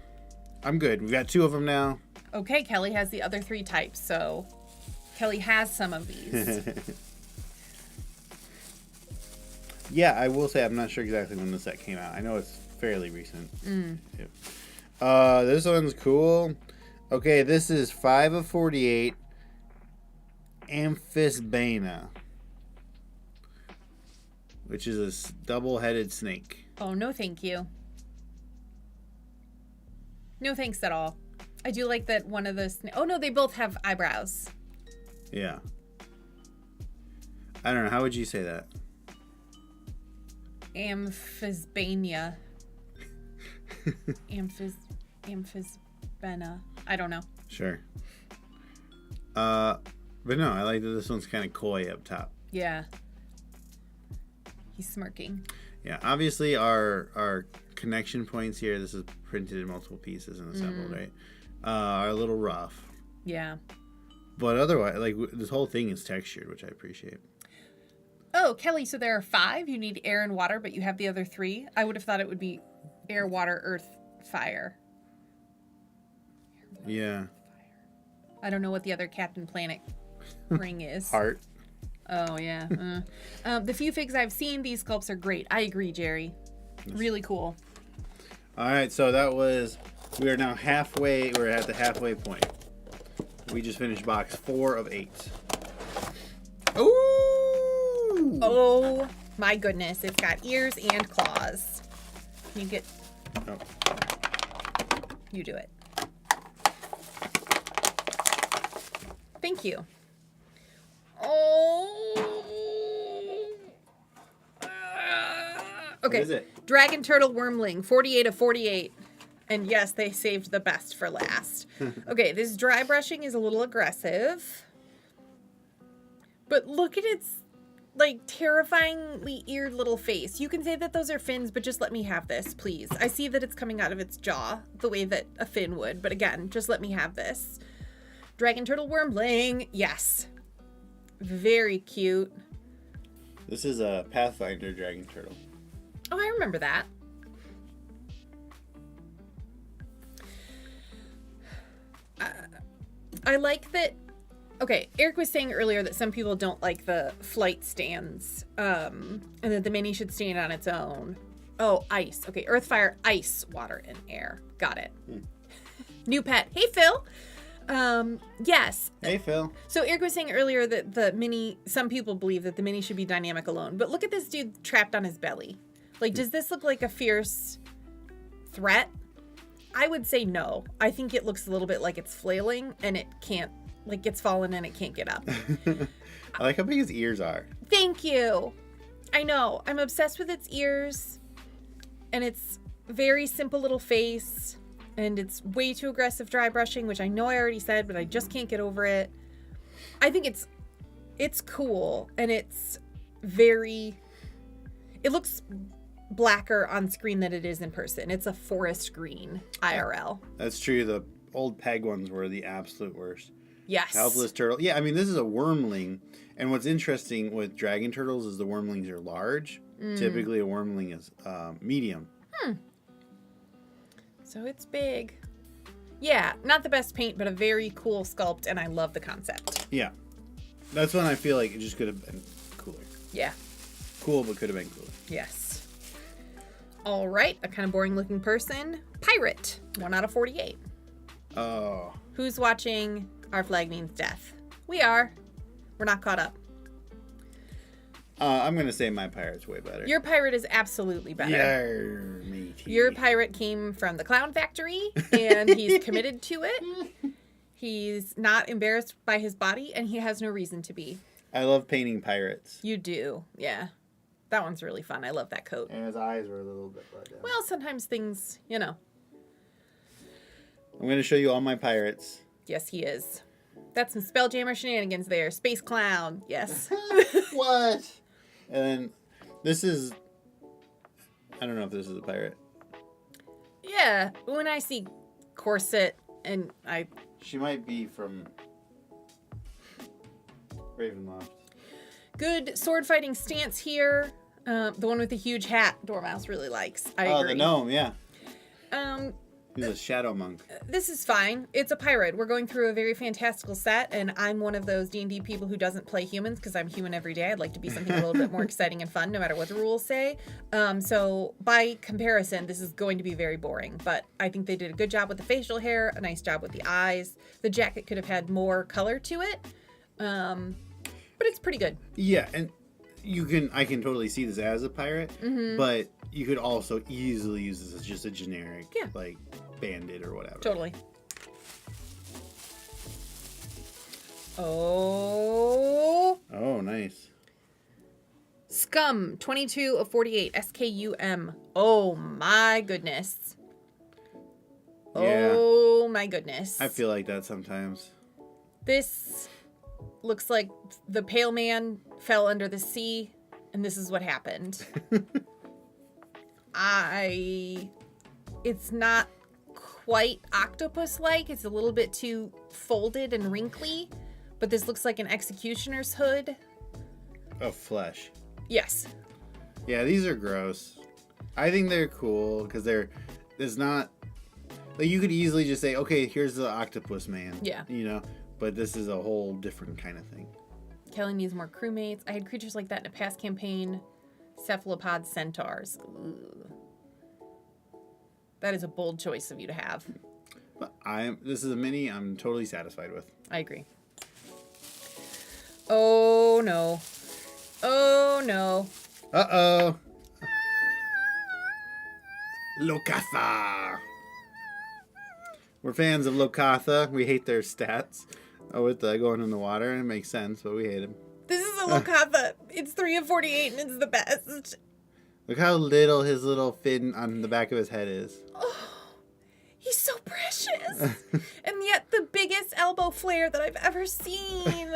I'm good. We've got 2 of them now. Okay, Kelly has the other 3 types, so Kelly has some of these. Yeah, I will say I'm not sure exactly when the set came out. I know it's fairly recent. Yep. This one's cool. Okay, this is 5 of 48. Amphisbaena, which is a double-headed snake. Oh, no thank you. No thanks at all. I do like that one of the... Oh, no, they both have eyebrows. Yeah. I don't know. How would you say that? Amphisbaena. Amphisbaena. I don't know. Sure. But no, I like that this one's kind of coy up top. Yeah. He's smirking. Yeah, obviously our connection points here, this is printed in multiple pieces and assembled, right? Are a little rough. Yeah. But otherwise, like, this whole thing is textured, which I appreciate. Oh, Kelly, so there are 5. You need air and water, but you have the other 3. I would have thought it would be air, water, earth, fire. Yeah. I don't know what the other Captain Planet ring is. Heart. Oh, yeah. The few figs I've seen, these sculpts are great. I agree, Jerry. Really cool. All right, so that was... We are now halfway... We're at the halfway point. We just finished box 4 of 8. Ooh! Oh, my goodness. It's got ears and claws. Can you get... Oh. You do it. Thank you. Oh. Okay. What is it? Dragon Turtle Wormling, 48 of 48. And yes, they saved the best for last. Okay, this dry brushing is a little aggressive. But look at its, like, terrifyingly eared little face. You can say that those are fins, but just let me have this, please. I see that it's coming out of its jaw the way that a fin would. But again, just let me have this. Dragon turtle wormling. Yes. Very cute. This is a Pathfinder dragon turtle. Oh, I remember that. I like that. Okay, Eric was saying earlier that some people don't like the flight stands, and that the mini should stand on its own. Oh, ice. Okay, earth, fire, ice, water, and air. Got it. New pet. Hey, Phil. Yes. Hey, Phil. So Eric was saying earlier that the mini, some people believe that the mini should be dynamic alone. But look at this dude trapped on his belly. Like, does this look like a fierce threat? I would say no. I think it looks a little bit like it's flailing and it can't, like it's fallen and it can't get up. I like how big his ears are. Thank you. I know. I'm obsessed with its ears and its very simple little face and it's way too aggressive dry brushing, which I know I already said, but I just can't get over it. I think it's cool and it's very, it looks blacker on screen than it is in person. It's a forest green IRL. That's true. The old peg ones were the absolute worst. Yes. Helpless turtle. Yeah, I mean, this is a wormling. And what's interesting with dragon turtles is the wormlings are large. Typically, a wormling is medium. So it's big. Yeah, not the best paint, but a very cool sculpt, and I love the concept. Yeah. That's when I feel like it just could have been cooler. Yeah. Cool, but could have been cooler. Yes. All right, a kind of boring looking person. Pirate, 1 out of 48. Oh. Who's watching Our Flag Means Death? We are. We're not caught up. I'm going to say my pirate's way better. Your pirate is absolutely better. Yarr, matey. Your pirate came from the clown factory, and he's committed to it. He's not embarrassed by his body, and he has no reason to be. I love painting pirates. You do, yeah. That one's really fun. I love that coat. And his eyes were a little bit blood down. Well, sometimes things, you know. I'm going to show you all my pirates. Yes, he is. That's some spelljammer shenanigans there. Space clown. Yes. What? And then this is... I don't know if this is a pirate. Yeah. When I see corset and I... She might be from Ravenloft. Good sword fighting stance here. The one with the huge hat Dormouse really likes. I agree. Oh, the gnome, yeah. Um, He's a shadow monk. This is fine. It's a pirate. We're going through a very fantastical set, and I'm one of those D&D people who doesn't play humans because I'm human every day. I'd like to be something a little bit more exciting and fun, no matter what the rules say. So by comparison, this is going to be very boring, but I think they did a good job with the facial hair, a nice job with the eyes. The jacket could have had more color to it, but it's pretty good. Yeah, and I can totally see this as a pirate, but you could also easily use this as just a generic, like, bandit or whatever. Totally. Oh, nice. Scum, 22 of 48, SKUM. Oh my goodness. Yeah. Oh my goodness. I feel like that sometimes. This looks like the pale man fell under the sea, and this is what happened. It's not quite octopus-like. It's a little bit too folded and wrinkly, but this looks like an executioner's hood. Of flesh. Yes. Yeah, these are gross. I think they're cool because there's not, like, you could easily just say, okay, here's the octopus man. Yeah. You know, but this is a whole different kind of thing. Kelly needs more crewmates. I had creatures like that in a past campaign. Cephalopod centaurs. Ugh. That is a bold choice of you to have. But this is a mini I'm totally satisfied with. I agree. Oh no. Oh no. Uh-oh. Lotha. We're fans of Lotha. We hate their stats. With going in the water, and it makes sense, but we hate him. This is a Lotha. It's 3 of 48, and it's the best. Look how little his little fin on the back of his head is. Oh, He's so precious. And yet the biggest elbow flare that I've ever seen.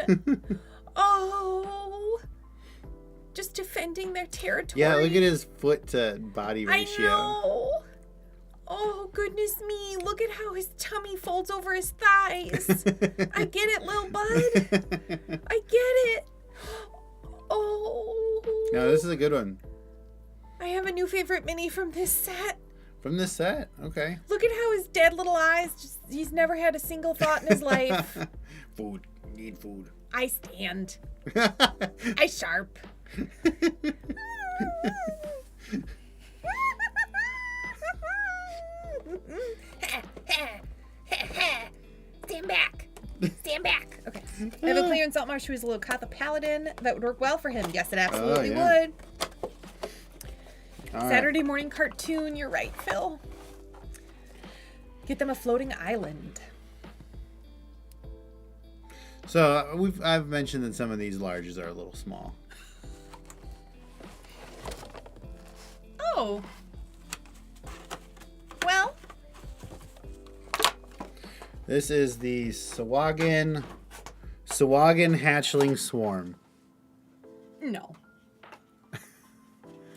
Oh. Just defending their territory. Yeah, look at his foot to body ratio. I know. Oh, goodness me. Look at how his tummy folds over his thighs. I get it, little bud. I get it. Oh. No, this is a good one. I have a new favorite mini from this set. From this set? Okay. Look at how his dead little eyes, he's never had a single thought in his life. Food. Need food. I stand. I sharp. Stand back. Stand back. Okay. I have a player in Saltmarsh who is a little Lotha paladin. That would work well for him. Yes, it absolutely would. All Saturday morning cartoon. You're right, Phil. Get them a floating island. So I've mentioned that some of these larges are a little small. Oh. Well. This is the Swagen hatchling swarm. No.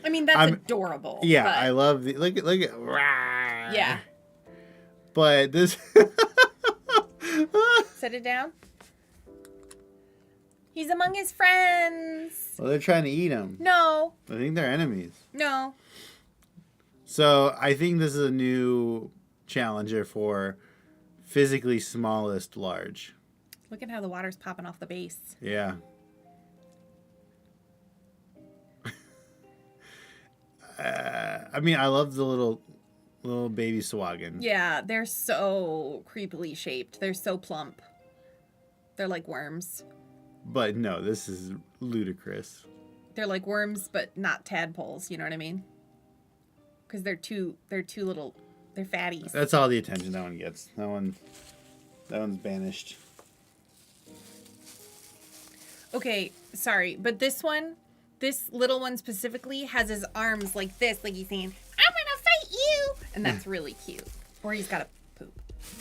I mean, that's adorable. Yeah, but... I love the look at rah. Yeah. But this Set it down. He's among his friends. Well, they're trying to eat him. No. I think they're enemies. No. So I think this is a new challenger for physically smallest large. Look at how the water's popping off the base. Yeah. I mean, I love the little baby Swagen. Yeah, they're so creepily shaped. They're so plump. They're like worms. But no, this is ludicrous. They're like worms, but not tadpoles. You know what I mean? Because they're too little. They're fatties. That's all the attention that one gets. That one's banished. Okay, sorry, but this little one specifically has his arms like this, like he's saying, "I'm gonna fight you," and that's really cute. Or he's got to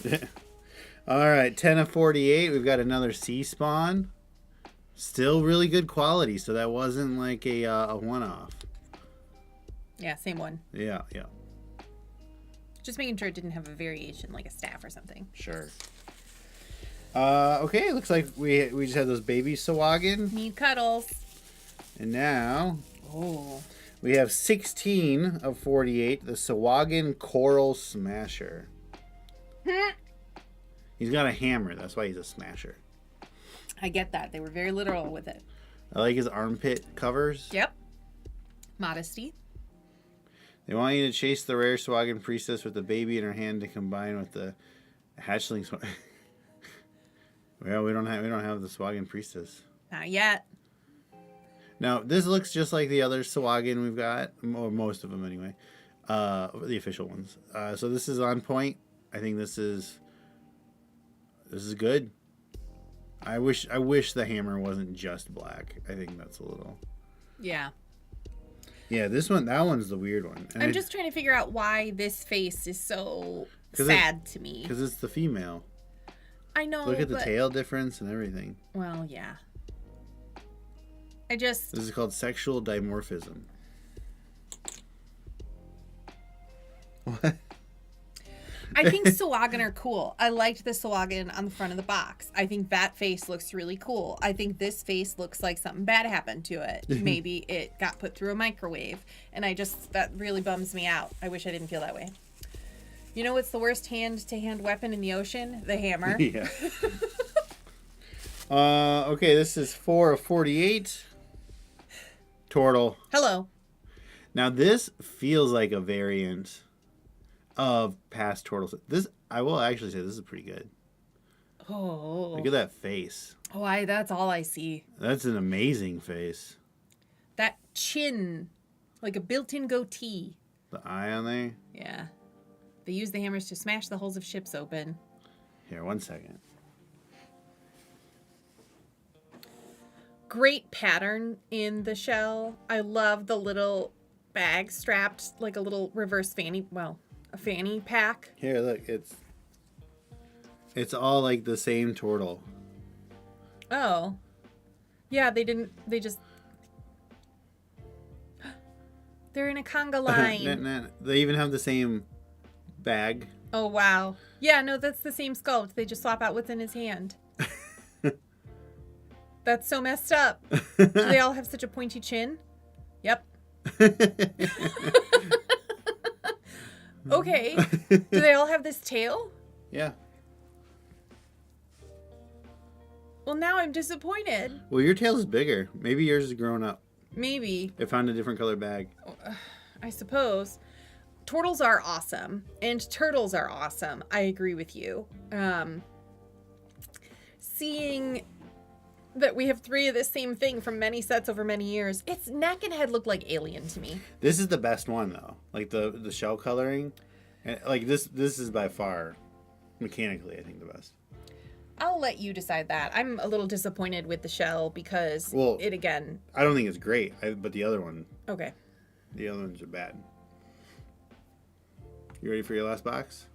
poop. All right, 10 of 48. We've got another sea spawn. Still really good quality, so that wasn't like a one-off. Yeah, same one. Yeah. Just making sure it didn't have a variation, like a staff or something. Sure. Okay, looks like we just had those baby Swagen. Need cuddles. And now Oh. we have 16 of 48, the Swagen Coral Smasher. He's got a hammer, that's why he's a smasher. I get that. They were very literal with it. I like his armpit covers. Yep. Modesty. They want you to chase the rare Swagen priestess with the baby in her hand to combine with the hatchling. Well, we don't have the Swagen priestess. Not yet. Now, this looks just like the other Swagen we've got, or most of them anyway, the official ones. So this is on point. I think this is good. I wish the hammer wasn't just black. I think that's a little. Yeah. Yeah, that one's the weird one. And I'm just trying to figure out why this face is so sad to me. Because it's the female. I know. Look at the tail difference and everything. Well, yeah. This is called sexual dimorphism. What? I think Swagen are cool. I liked the Swagen on the front of the box. I think that face looks really cool. I think this face looks like something bad happened to it. Maybe it got put through a microwave. And that really bums me out. I wish I didn't feel that way. You know what's the worst hand-to-hand weapon in the ocean? The hammer. Yeah. Okay, this is 4 of 48. Turtle. Hello. Now this feels like a variant of past turtles. I will actually say this is pretty good. Oh. Look at that face. Oh, that's all I see. That's an amazing face. That chin, like a built-in goatee. The eye on there. Yeah. They use the hammers to smash the hulls of ships open. Here, 1 second. Great pattern in the shell. I love the little bag strapped like a little reverse fanny. Well, a fanny pack. Here, look, it's all like the same turtle. Oh. Yeah, they just... They're in a conga line. They even have the same bag. Oh, wow. Yeah, no, that's the same sculpt. They just swap out what's in his hand. That's so messed up. Do they all have such a pointy chin? Yep. Okay. Do they all have this tail? Yeah. Well, now I'm disappointed. Well, your tail is bigger. Maybe yours is grown up. Maybe. It found a different color bag. I suppose. Turtles are awesome. And turtles are awesome. I agree with you. Seeing that we have 3 of the same thing from many sets over many years, its neck and head look like alien to me. This is the best one, though. Like, the shell coloring. Like, this is by far, mechanically, I think, the best. I'll let you decide that. I'm a little disappointed with the shell because it again... I don't think it's great, but the other one... Okay. The other ones are bad. You ready for your last box?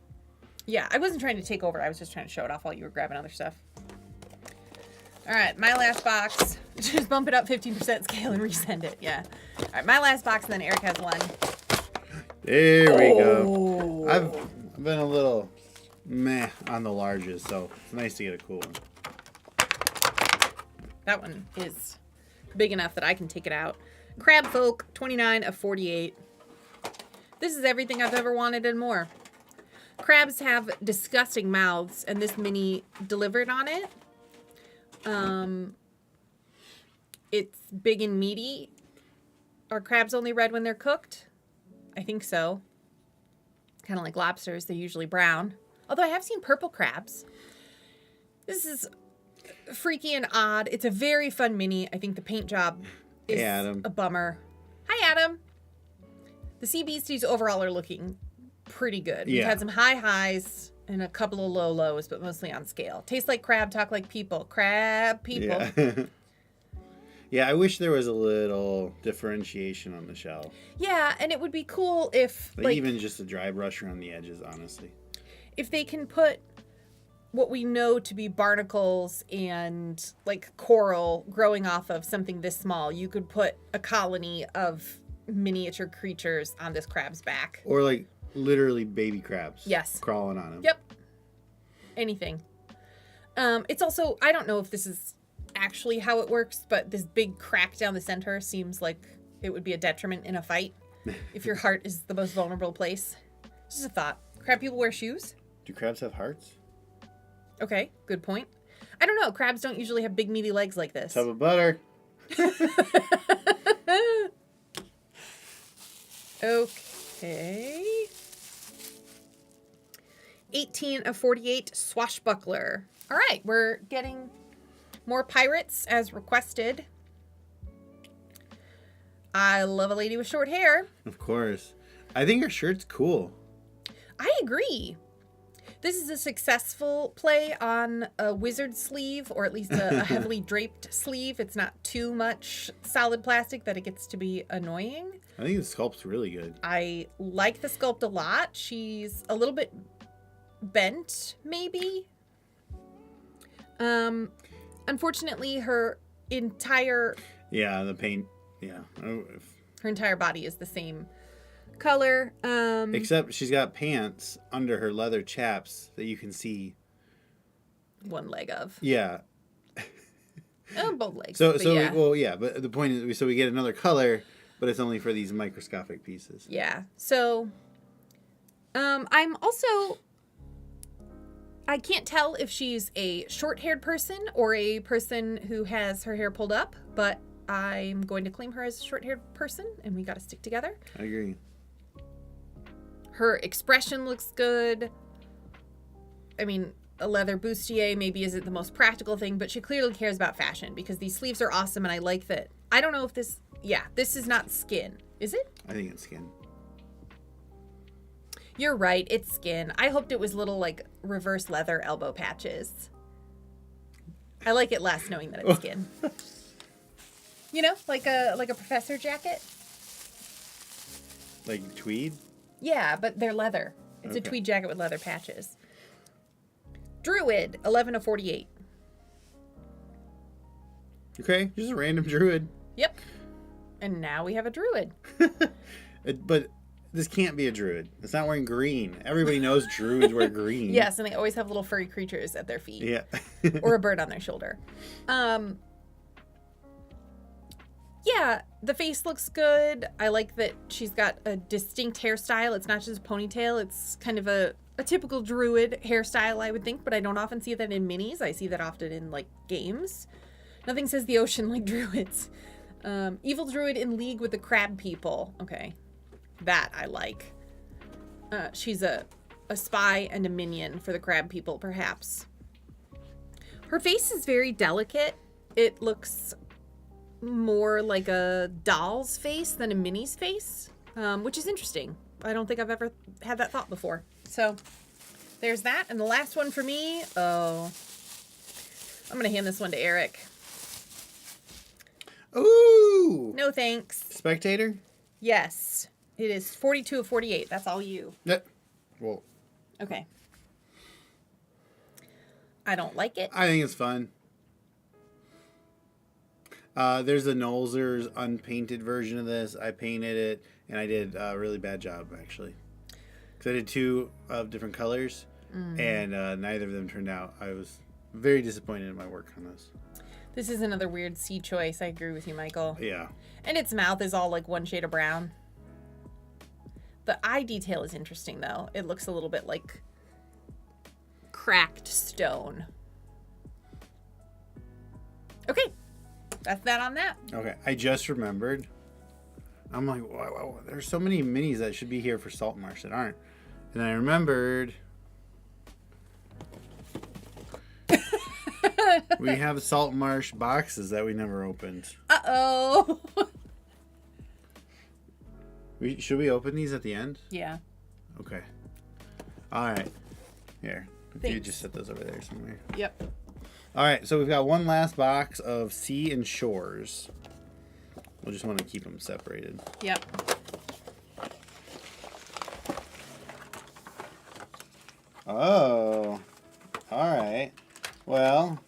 Yeah, I wasn't trying to take over. I was just trying to show it off while you were grabbing other stuff. All right, my last box. Just bump it up 15% scale and resend it. Yeah. All right, my last box, and then Eric has one. There we go. I've been a little meh on the larges, so it's nice to get a cool one. That one is big enough that I can take it out. Crab Folk, 29 of 48. This is everything I've ever wanted and more. Crabs have disgusting mouths, and this mini delivered on it. It's big and meaty. Are crabs only red when they're cooked? I think so. Kind of like lobsters, they're usually brown. Although I have seen purple crabs. This is freaky and odd. It's a very fun mini. I think the paint job is a bummer. Hi, Adam. The sea beasties overall are looking pretty good. We've had some high highs and a couple of low lows, but mostly on scale. Taste like crab, talk like people. Crab people. Yeah. Yeah, I wish there was a little differentiation on the shell. Yeah, and it would be cool if... Like even just a dry brush around the edges, honestly. If they can put what we know to be barnacles and like coral growing off of something this small, you could put a colony of miniature creatures on this crab's back. Or like literally baby crabs. Yes. Crawling on him. Yep. Anything. It's also, I don't know if this is actually how it works, but this big crack down the center seems like it would be a detriment in a fight if your heart is the most vulnerable place. Just a thought. Crab people wear shoes? Do crabs have hearts? Okay, good point. I don't know. Crabs don't usually have big meaty legs like this. Tub of butter. Okay. 18 of 48 swashbuckler. All right, we're getting more pirates as requested. I love a lady with short hair. Of course. I think her shirt's cool. I agree. This is a successful play on a wizard sleeve, or at least a heavily draped sleeve. It's not too much solid plastic that it gets to be annoying. I think the sculpt's really good. I like the sculpt a lot. She's a little bit bent, maybe. Unfortunately, her entire... Yeah, the paint, yeah. Her entire body is the same color. Except she's got pants under her leather chaps that you can see one leg of. Yeah. Both legs. So yeah. But the point is, we get another color, but it's only for these microscopic pieces. Yeah. So, I'm also... I can't tell if she's a short-haired person or a person who has her hair pulled up, but I'm going to claim her as a short-haired person, and we got to stick together. I agree. Her expression looks good. I mean, a leather bustier maybe isn't the most practical thing, but she clearly cares about fashion because these sleeves are awesome, and I like that. I don't know if this... Yeah, this is not skin. Is it? I think it's skin. You're right, it's skin. I hoped it was little, like, reverse leather elbow patches. I like it less knowing that it's skin. You know, like a professor jacket? Like tweed? Yeah, but they're leather. It's a tweed jacket with leather patches. Druid, 11 of 48. Okay, just a random druid. Yep. And now we have a druid. But this can't be a druid. It's not wearing green. Everybody knows druids wear green. Yes, and they always have little furry creatures at their feet. Yeah. Or a bird on their shoulder. Yeah, the face looks good. I like that she's got a distinct hairstyle. It's not just a ponytail. It's kind of a typical druid hairstyle, I would think, but I don't often see that in minis. I see that often in, like, games. Nothing says the ocean like druids. Evil druid in league with the crab people. Okay. That I like. She's a spy and a minion for the crab people, perhaps. Her face is very delicate. It looks more like a doll's face than a mini's face, which is interesting. I don't think I've ever had that thought before. So there's that. And the last one for me, I'm going to hand this one to Eric. Ooh! No thanks. Spectator? Yes. It is 42 of 48. That's all you. Yep. Well. Okay. I don't like it. I think it's fun. There's a Nolzur's unpainted version of this. I painted it, and I did a really bad job, actually. Because I did 2 of different colors, and neither of them turned out. I was very disappointed in my work on this. This is another weird C choice. I agree with you, Michael. Yeah. And its mouth is all like one shade of brown. The eye detail is interesting, though. It looks a little bit like cracked stone. Okay. That's that on that. Okay. I just remembered. I'm like, wow, there's so many minis that should be here for Salt Marsh that aren't. And I remembered we have Salt Marsh boxes that we never opened. Uh-oh. Should we open these at the end? Yeah. Okay. All right. Here. Thanks. You just set those over there somewhere. Yep. All right. So we've got one last box of Sea and Shores. We'll just want to keep them separated. Yep. Oh. All right. Well.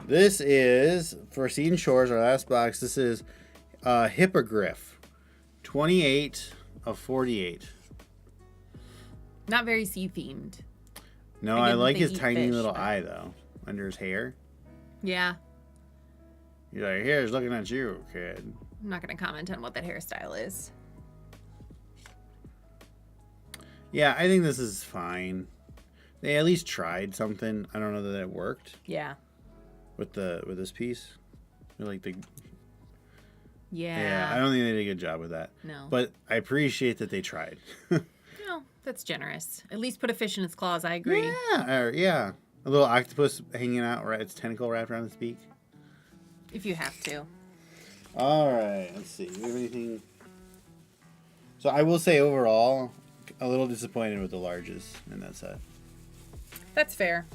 This is, for Sea and Shores, our last box, this is Hippogriff. 28 of 48. Not very sea-themed. No, I like his tiny little eye, though, under his hair. Yeah. He's like, here's looking at you, kid. I'm not going to comment on what that hairstyle is. Yeah, I think this is fine. They at least tried something. I don't know that it worked. Yeah. With this piece. Like the... Yeah. I don't think they did a good job with that. No. But I appreciate that they tried. No, that's generous. At least put a fish in its claws, I agree. Yeah, yeah. A little octopus hanging out, right? Its tentacle wrapped around its beak. If you have to. All right, let's see. Do we have anything? So I will say overall, a little disappointed with the larges in that set. That's fair.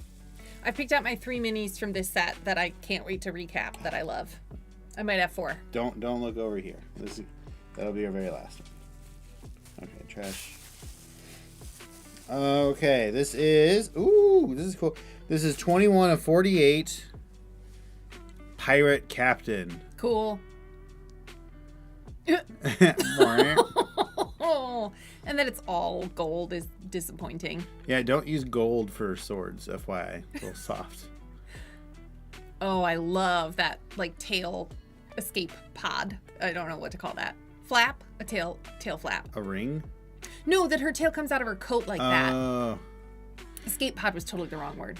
I picked out my 3 minis from this set that I can't wait to recap that I love. I might have 4. Don't look over here. That'll be our very last one. Okay, trash. Okay, this is cool. This is 21 of 48. Pirate Captain. Cool. And that it's all gold is disappointing. Yeah, don't use gold for swords, FYI. A little soft. Oh, I love that, like, tail escape pod. I don't know what to call that. Flap? A tail flap. A ring? No, that her tail comes out of her coat like that. Oh. Escape pod was totally the wrong word.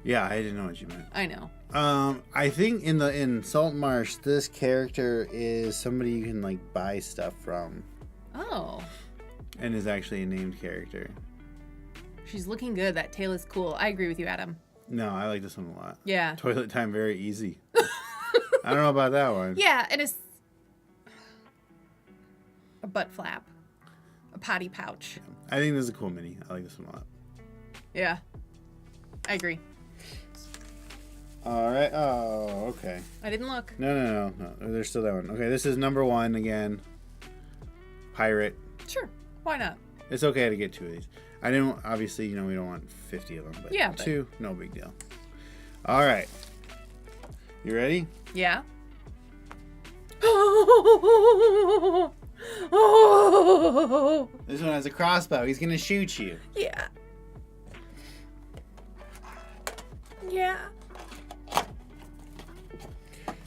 Yeah, I didn't know what you meant. I know. I think in Salt Marsh, this character is somebody you can, like, buy stuff from. Oh. And is actually a named character. She's looking good. That tail is cool. I agree with you, Adam. No, I like this one a lot. Yeah. Toilet time, very easy. I don't know about that one. Yeah, and it's a butt flap. A potty pouch. I think this is a cool mini. I like this one a lot. Yeah. I agree. All right. Oh, okay. I didn't look. No. There's still that one. Okay, this is number 1 again. Pirate. Sure. Why not? It's okay to get 2 of these. I didn't. Obviously, we don't want 50 of them, but Yeah, but- 2, no big deal. All right. You ready? Yeah. This one has a crossbow. He's gonna shoot you. Yeah. Yeah.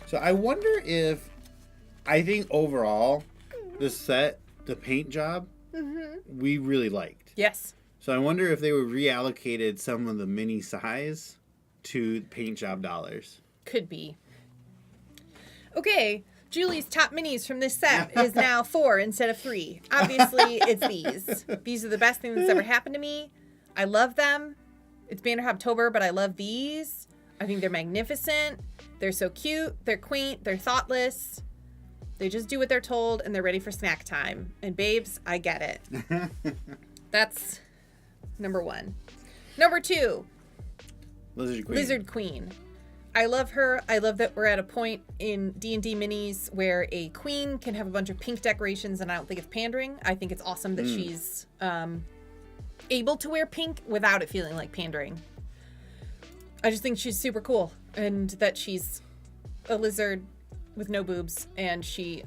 So I wonder if, I think overall, this set, the paint job, we really liked. Yes. So I wonder if they were reallocated some of the mini size to paint job dollars. Could be. Okay, Julie's top minis from this set is now 4 instead of 3. Obviously, it's these. These are the best thing that's ever happened to me. I love them. It's Banner Hoptober, but I love these. I think they're magnificent. They're so cute. They're quaint. They're thoughtless. They just do what they're told, and they're ready for snack time. And babes, I get it. That's number 1. Number 2. Lizard Queen. Lizard Queen. I love her. I love that we're at a point in D&D minis where a queen can have a bunch of pink decorations, and I don't think it's pandering. I think it's awesome that she's able to wear pink without it feeling like pandering. I just think she's super cool, and that she's a lizard with no boobs, and she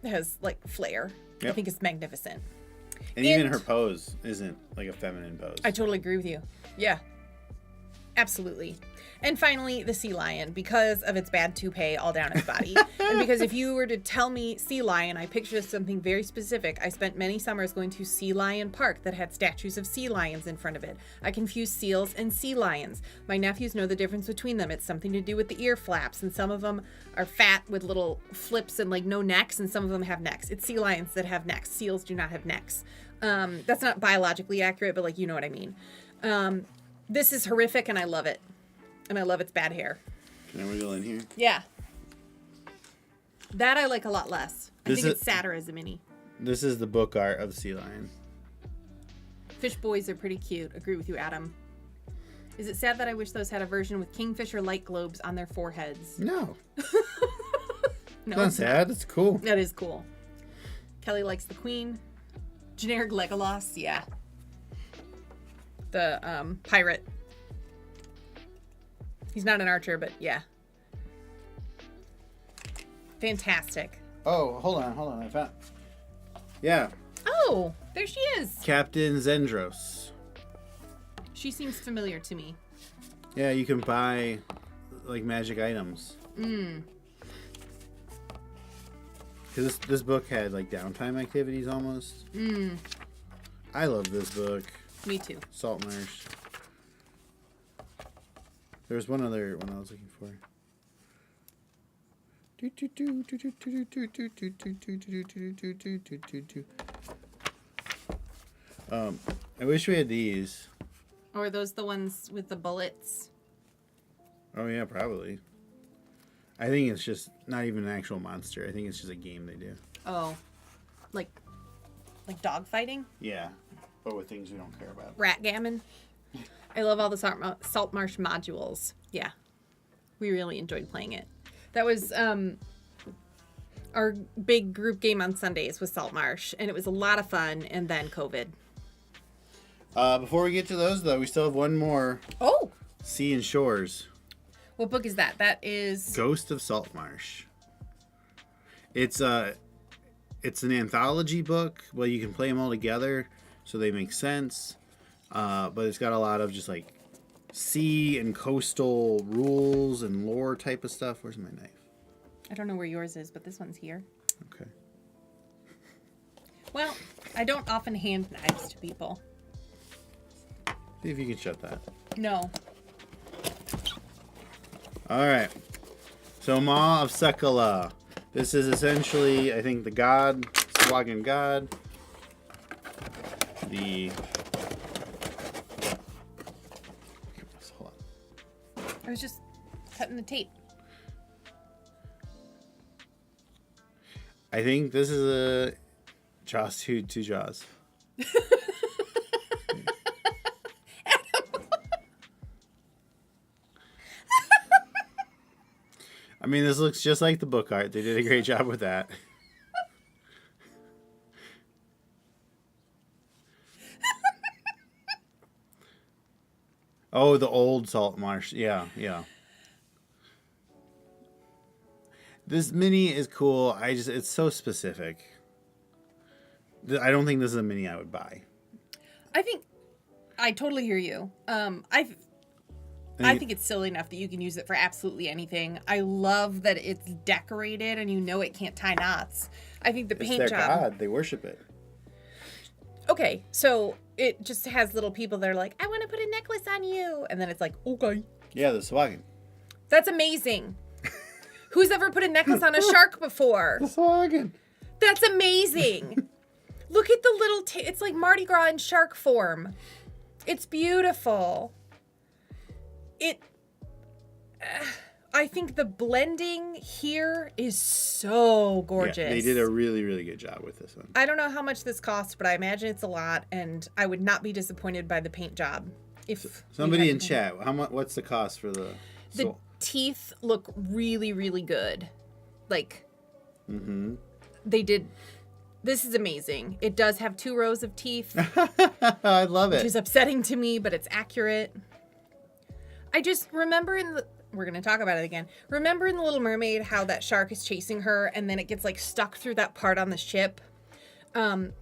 has like flair. Yep. I think it's magnificent. And even her pose isn't like a feminine pose. I totally agree with you. Yeah. Absolutely. And finally, the sea lion, because of its bad toupee all down its body. And because if you were to tell me sea lion, I picture something very specific. I spent many summers going to Sea Lion Park that had statues of sea lions in front of it. I confuse seals and sea lions. My nephews know the difference between them. It's something to do with the ear flaps, and some of them are fat with little flips and like no necks, and some of them have necks. It's sea lions that have necks. Seals do not have necks. That's not biologically accurate, but like, you know what I mean. This is horrific, and I love it. And I love its bad hair. Can I wiggle in here? Yeah. That I like a lot less. I think it's sadder as a mini. This is the book art of the sea lion. Fish boys are pretty cute. Agree with you, Adam. Is it sad that I wish those had a version with kingfisher light globes on their foreheads? No. No, It's not sad. It's cool. That is cool. Kelly likes the queen. Generic Legolas, yeah. The pirate. He's not an archer, but yeah. Fantastic. Oh, hold on. I found. Yeah. Oh, there she is. Captain Zendros. She seems familiar to me. Yeah, you can buy like magic items. Because this book had like downtime activities almost. I love this book. Me too. Salt Marsh. There was one other one I was looking for. I wish we had these. Or are those the ones with the bullets? Oh yeah, probably. I think it's just not even an actual monster. I think it's just a game they do. Oh. Like dog fighting? Yeah, but with things we don't care about. Rat gammon? I love all the Salt Marsh modules. Yeah. We really enjoyed playing it. That was our big group game on Sundays with Salt Marsh, and it was a lot of fun, and then COVID. Before we get to those, though, we still have one more. Oh! Sea and Shores. What book is that? That is... Ghost of Saltmarsh. It's an anthology book. Well, you can play them all together, so they make sense. But it's got a lot of just like sea and coastal rules and lore type of stuff. Where's my knife? I don't know where yours is, but this one's here. Okay. Well, I don't often hand knives to people. See if you can shut that. No. All right. So Maw of Sekala. This is essentially, I think, the god, Swagen god. Hold on. I was just cutting the tape. I think this is a Jaws two Jaws. I mean, this looks just like the book art. They did a great job with that. Oh, the old salt marsh. Yeah, yeah. This mini is cool. It's so specific. I don't think this is a mini I would buy. I totally hear you. I think it's silly enough that you can use it for absolutely anything. I love that it's decorated and you know it can't tie knots. I think the paint their job. god. They worship it. Okay, so it just has little people that are like, I want to put a necklace on you. And then it's like, okay. Yeah, the Swagen. That's amazing. Who's ever put a necklace on a shark before? The Swagen. That's amazing. Look at the little, it's like Mardi Gras in shark form. It's beautiful. I think the blending here is so gorgeous. Yeah, they did a really, really good job with this one. I don't know how much this costs, but I imagine it's a lot, and I would not be disappointed by the paint job. If somebody in chat, what's the cost for the teeth look really, really good. Like, they did. This is amazing. It does have 2 rows of teeth. I love it. Which is upsetting to me, but it's accurate. I just remember we're going to talk about it again. Remember in The Little Mermaid how that shark is chasing her and then it gets like stuck through that part on the ship?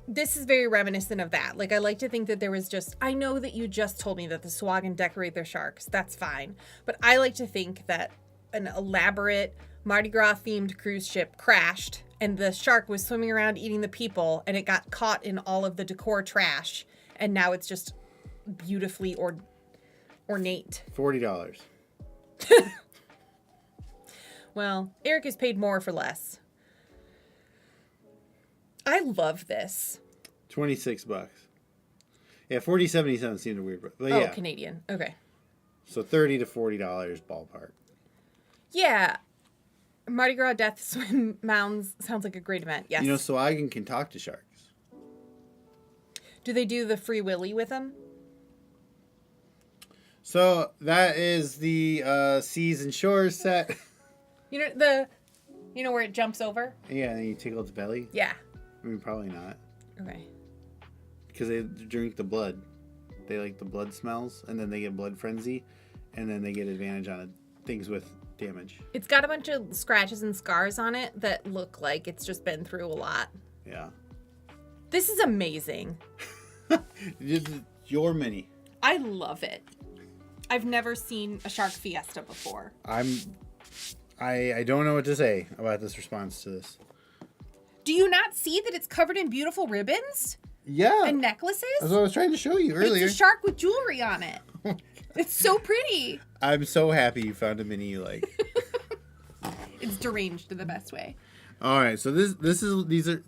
This is very reminiscent of that. Like, I like to think that there was I know that you just told me that the Swagen decorate their sharks. That's fine. But I like to think that an elaborate Mardi Gras themed cruise ship crashed and the shark was swimming around eating the people and it got caught in all of the decor trash. And now it's just beautifully ornate. $40. Well, Eric is paid more for less. I love this. $26. Yeah, $40.77 seemed weird, but yeah. Oh, Canadian. Okay. So $30 to $40 ballpark. Yeah. Mardi Gras Death Swim Mounds sounds like a great event. Yes. You know, Swagen can talk to sharks. Do they do the Free Willy with them? So that is the Seas and Shores set. You know where it jumps over? Yeah, and you tickle its belly. Yeah. I mean, probably not. Okay. Because they drink the blood. They like the blood smells, and then they get blood frenzy, and then they get advantage on things with damage. It's got a bunch of scratches and scars on it that look like it's just been through a lot. Yeah. This is amazing. Your mini. I love it. I've never seen a shark fiesta before. I don't know what to say about this response to this. Do you not see that it's covered in beautiful ribbons? Yeah. And necklaces? That's what I was trying to show you earlier. It's a shark with jewelry on it. It's so pretty. I'm so happy you found a mini you like. It's deranged in the best way. All right, so these are.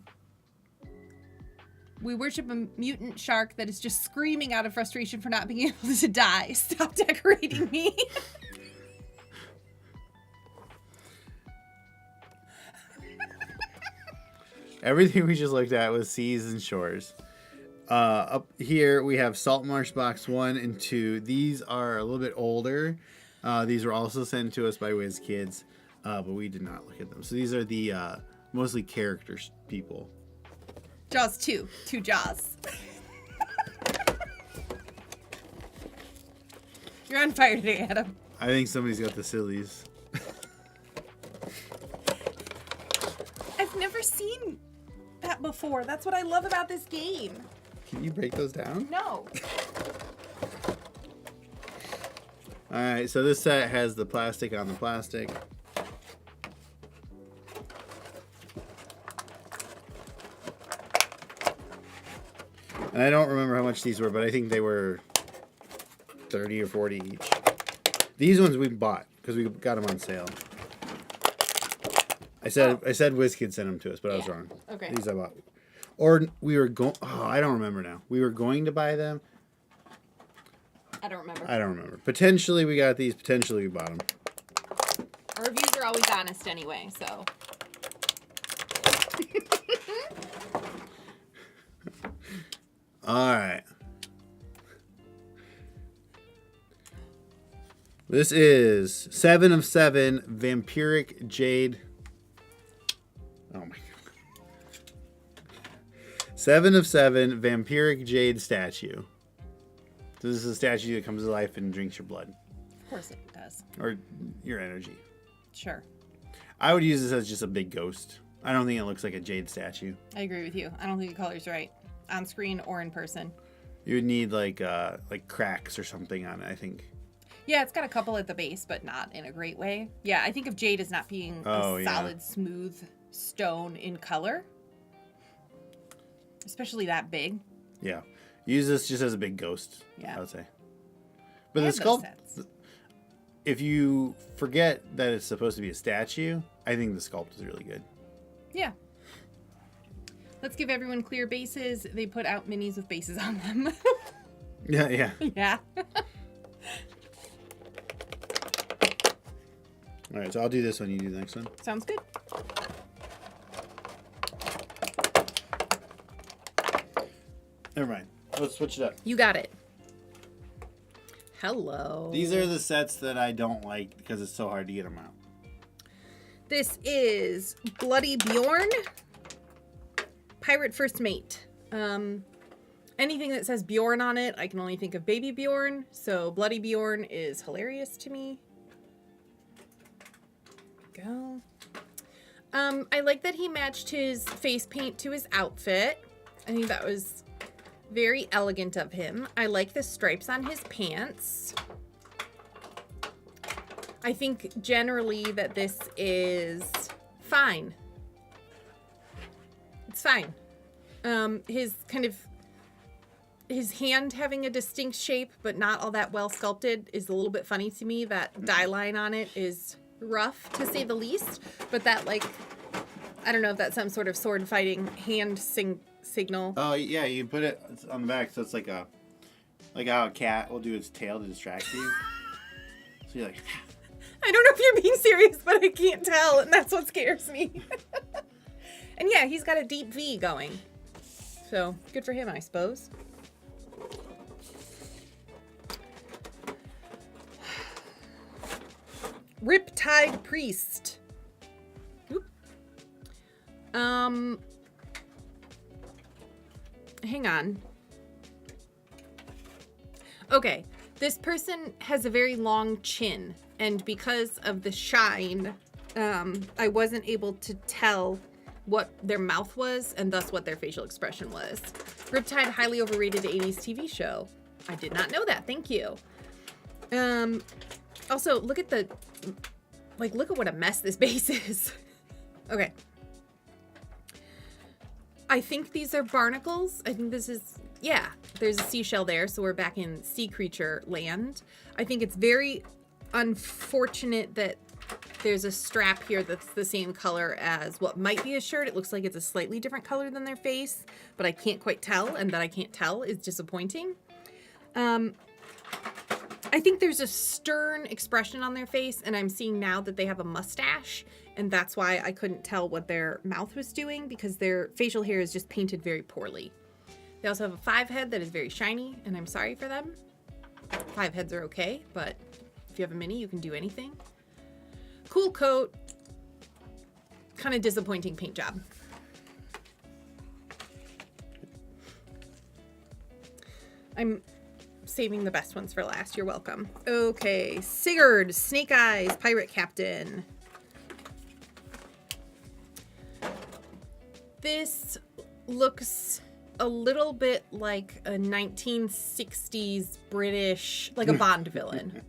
We worship a mutant shark that is just screaming out of frustration for not being able to die. Stop decorating me. Everything we just looked at was Seas and Shores. Up here we have Salt Marsh Box 1 and 2. These are a little bit older. These were also sent to us by wizkids, but we did not look at them. So these are the mostly characters people. Jaws 2. 2 Jaws. You're on fire today, Adam. I think somebody's got the sillies. I've never seen that before. That's what I love about this game. Can you break those down? No. Alright, so this set has the plastic on the plastic. And I don't remember how much these were, but I think they were 30 or 40 each. These ones we bought because we got them on sale. I said WizKids sent them to us, but I was wrong. Okay. These I bought. Or we were going... Oh, I don't remember now. We were going to buy them. I don't remember. I don't remember. Potentially we got these. Potentially we bought them. Our reviews are always honest anyway, so... All right. This is 7 of 7 vampiric jade. Oh my god. 7 of 7 vampiric jade statue. So this is a statue that comes to life and drinks your blood. Of course it does. Or your energy. Sure. I would use this as just a big ghost. I don't think it looks like a jade statue. I agree with you. I don't think the color's right. On screen or in person. You would need like cracks or something on it, I think. Yeah, it's got a couple at the base, but not in a great way. Yeah, I think of jade as not being a solid, smooth stone in color. Especially that big. Yeah. Use this just as a big ghost, I would say. But the sculpt, if you forget that it's supposed to be a statue, I think the sculpt is really good. Yeah. Let's give everyone clear bases. They put out minis with bases on them. Yeah. Yeah. All right, so I'll do this one. You do the next one. Sounds good. Never mind. Let's switch it up. You got it. Hello. These are the sets that I don't like because it's so hard to get them out. This is Bloody Bjorn, Pirate First Mate. Anything that says Bjorn on it, I can only think of Baby Bjorn. So Bloody Bjorn is hilarious to me. Go. I like that he matched his face paint to his outfit. I think that was very elegant of him. I like the stripes on his pants. I think generally that this is fine. It's fine. His hand having a distinct shape but not all that well sculpted is a little bit funny to me. That dye line on it is rough to say the least, but that, like, I don't know if that's some sort of sword fighting hand signal. Oh yeah, you put it on the back, so it's like how a cat will do its tail to distract you. So you're like, I don't know if you're being serious, but I can't tell, and that's what scares me. And yeah, he's got a deep V going, so good for him, I suppose. Riptide Priest. Oop. Hang on. Okay, this person has a very long chin, and because of the shine, I wasn't able to tell what their mouth was, and thus what their facial expression was. Riptide, highly overrated 80s TV show. I did not know that. Thank you. Also, look at what a mess this base is. Okay. I think these are barnacles. I think this is, yeah, there's a seashell there, so we're back in sea creature land. I think it's very unfortunate that there's a strap here that's the same color as what might be a shirt. It looks like it's a slightly different color than their face, but I can't quite tell, and that I can't tell is disappointing. I think there's a stern expression on their face, and I'm seeing now that they have a mustache, and that's why I couldn't tell what their mouth was doing, because their facial hair is just painted very poorly. They also have a 5 head that is very shiny, and I'm sorry for them. 5 heads are okay, but if you have a mini, you can do anything. Cool coat. Kind of disappointing paint job. I'm saving the best ones for last. You're welcome. Okay, Sigurd, Snake Eyes, Pirate Captain. This looks a little bit like a 1960s British, like a Bond villain.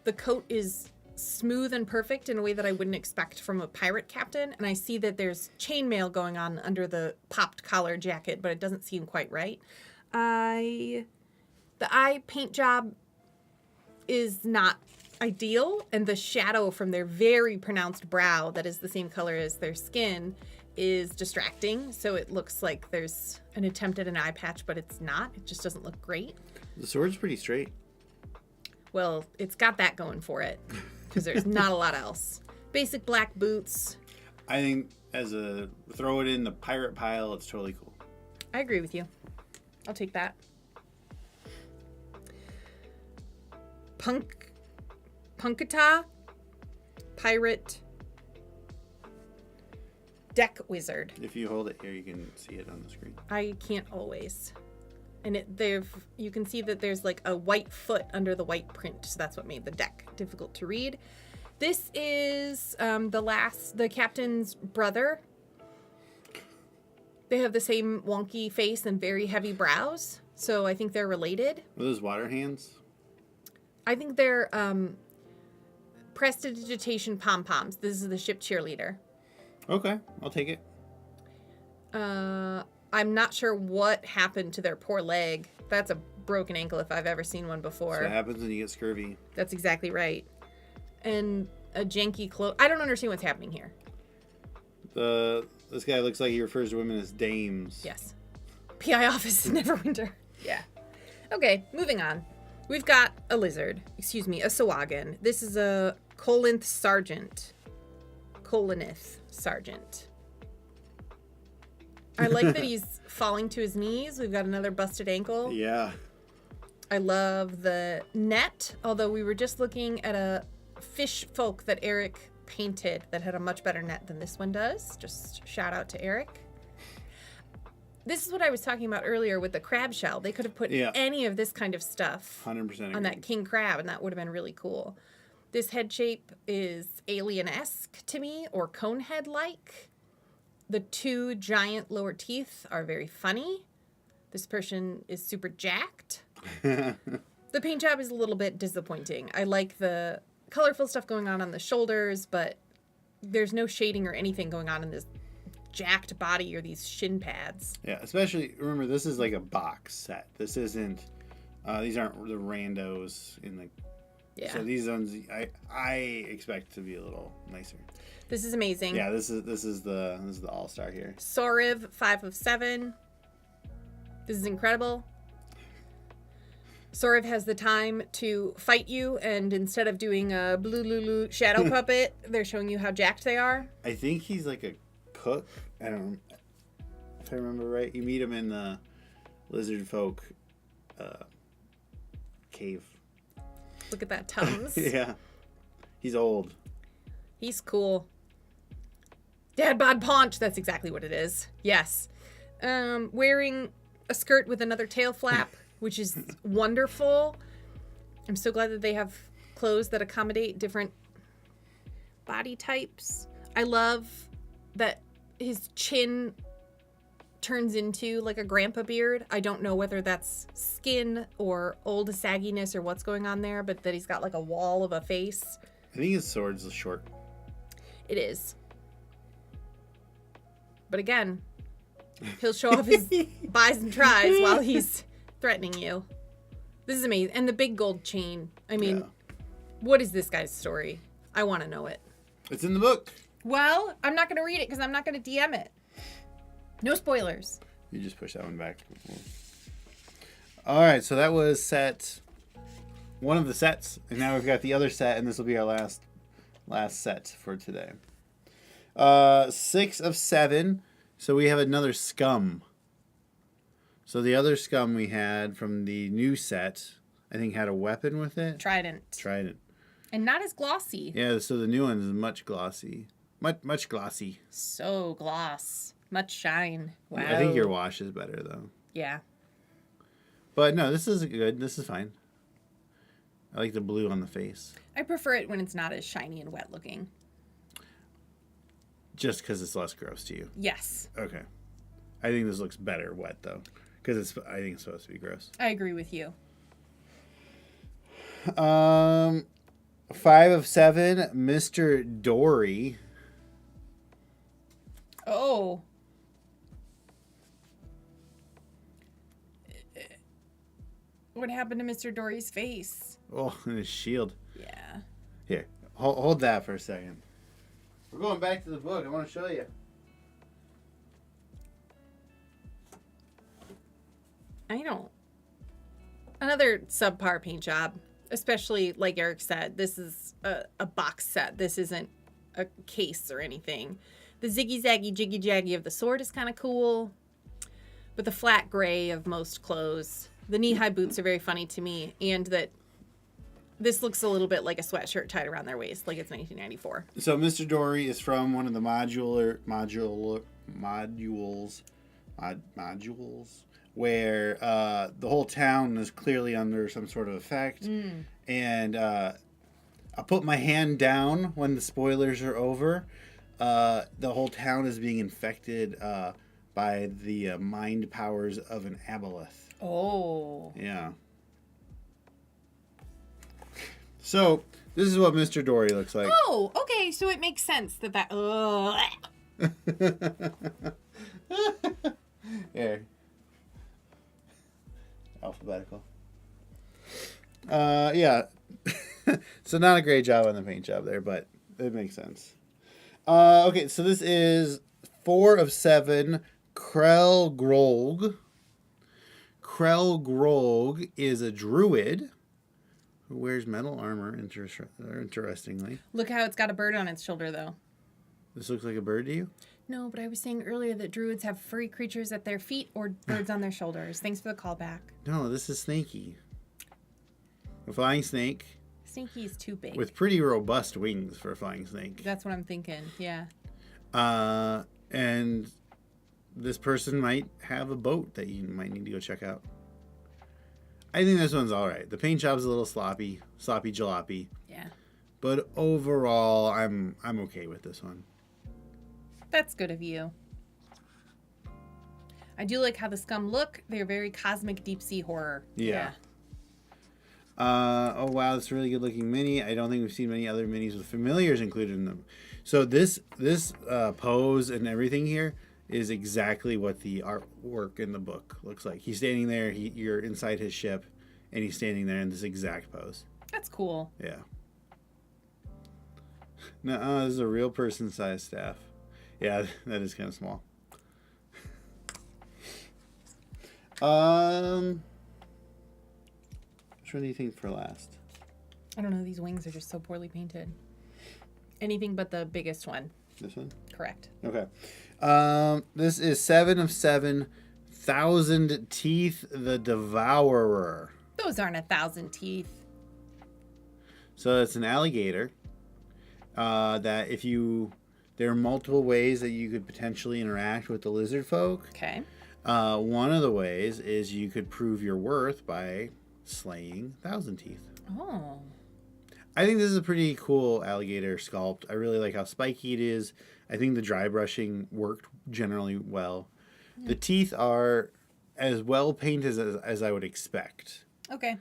The coat is smooth and perfect in a way that I wouldn't expect from a pirate captain, and I see that there's chainmail going on under the popped collar jacket, but it doesn't seem quite right. The eye paint job is not ideal, and the shadow from their very pronounced brow that is the same color as their skin is distracting, so it looks like there's an attempt at an eye patch, but it's not. It just doesn't look great. The sword's pretty straight. Well, it's got that going for it, because there's not a lot else. Basic black boots. I think throw it in the pirate pile, it's totally cool. I agree with you. I'll take that. Punkata Pirate Deck Wizard. If you hold it here, you can see it on the screen. I can't always. And you can see that there's like a white foot under the white print, so that's what made the deck difficult to read. This is the captain's brother. They have the same wonky face and very heavy brows, so I think they're related. Are those water hands? I think they're prestidigitation pom-poms. This is the ship cheerleader. Okay, I'll take it. I'm not sure what happened to their poor leg. That's a broken ankle if I've ever seen one before. So what happens when you get scurvy. That's exactly right. And a janky clothes. I don't understand what's happening here. This guy looks like he refers to women as dames. Yes. PI office is Neverwinter. Yeah. Okay, moving on. We've got a lizard. Excuse me, a Swagen. This is a Colinth Sergeant. Colinith Sergeant. I like that he's falling to his knees. We've got another busted ankle. Yeah. I love the net, although we were just looking at a fish folk that Eric painted that had a much better net than this one does. Just shout out to Eric. This is what I was talking about earlier with the crab shell. They could have put any of this kind of stuff 100% on that king crab, and that would have been really cool. This head shape is alien-esque to me, or cone head-like. The two giant lower teeth are very funny. This person is super jacked. The paint job is a little bit disappointing. I like the colorful stuff going on the shoulders, but there's no shading or anything going on in this jacked body or these shin pads. Yeah, especially, remember, this is like a box set. This isn't, these aren't the randos in the... Yeah. So these ones, I expect to be a little nicer. This is amazing. Yeah, this is the all-star here. Soriv, 5 of 7. This is incredible. Soriv has the time to fight you, and instead of doing a blue lulu shadow puppet, they're showing you how jacked they are. I think he's like a cook. I don't know if I remember right. You meet him in the lizard folk cave. Look at that Tums. Yeah. He's old. He's cool. Dad bod paunch. That's exactly what it is. Yes. Wearing a skirt with another tail flap, which is wonderful. I'm so glad that they have clothes that accommodate different body types. I love that his chin turns into like a grandpa beard. I don't know whether that's skin or old sagginess or what's going on there, but that he's got like a wall of a face. I think his sword's short. It is. But again, he'll show off his buys and tries while he's threatening you. This is amazing. And the big gold chain. I mean, what is this guy's story? I want to know it. It's in the book. Well, I'm not going to read it because I'm not going to DM it. No spoilers. You just push that one back. All right, so that was set one of the sets, and now we've got the other set, and this will be our last set for today. 6 of 7. So we have another Scum. So the other Scum we had from the new set, I think, had a weapon with it. Trident. And not as glossy. Yeah, so the new one is much glossy. Much glossy. So gloss. Much shine. Wow. I think your wash is better, though. Yeah. But no, this is good. This is fine. I like the blue on the face. I prefer it when it's not as shiny and wet looking. Just because it's less gross to you? Yes. Okay. I think this looks better wet, though. Because I think it's supposed to be gross. I agree with you. 5 of 7, Mr. Dory. Oh. What happened to Mr. Dory's face? Oh, and his shield. Yeah. Here, hold that for a second. We're going back to the book. I want to show you. I don't. Another subpar paint job. Especially, like Eric said, this is a box set. This isn't a case or anything. The ziggy-zaggy, jiggy-jaggy of the sword is kind of cool. But the flat gray of most clothes. The knee-high boots are very funny to me. And that This looks a little bit like a sweatshirt tied around their waist, like it's 1994. So Mr. Dory is from one of the modules where the whole town is clearly under some sort of effect. And I put my hand down when the spoilers are over. The whole town is being infected by the mind powers of an aboleth. Oh. Yeah. So, this is what Mr. Dory looks like. Oh, okay. So it makes sense that. Here. Alphabetical. Yeah. So not a great job on the paint job there, but it makes sense. Okay, so this is 4 of 7 Krell Grog. Krell Grog is a druid who wears metal armor, interestingly. Look how it's got a bird on its shoulder, though. This looks like a bird to you? No, but I was saying earlier that druids have furry creatures at their feet or birds on their shoulders. Thanks for the callback. No, this is Snaky. A flying snake. Snaky is too big. With pretty robust wings for a flying snake. That's what I'm thinking, yeah. And this person might have a boat that you might need to go check out. I think this one's all right. The paint job's a little sloppy jalopy. Yeah. But overall, I'm okay with this one. That's good of you. I do like how the Scum look. They're very cosmic deep sea horror. Yeah. Oh wow, this really good looking mini. I don't think we've seen many other minis with familiars included in them. So this pose and everything here is exactly what the artwork in the book looks like. He's standing there. You're inside his ship, and he's standing there in this exact pose. That's cool. Yeah. No, this is a real person-sized staff. Yeah, that is kind of small. Which one do you think for last? I don't know. These wings are just so poorly painted. Anything but the biggest one. This one? Correct. Okay. This is 7 of 7. 1,000 Teeth the Devourer. Those aren't 1,000 teeth. So it's an alligator. That if you... There are multiple ways that you could potentially interact with the lizard folk. Okay. One of the ways is you could prove your worth by slaying 1,000 Teeth. Oh. I think this is a pretty cool alligator sculpt. I really like how spiky it is. I think the dry brushing worked generally well. The teeth are as well painted as I would expect. Okay.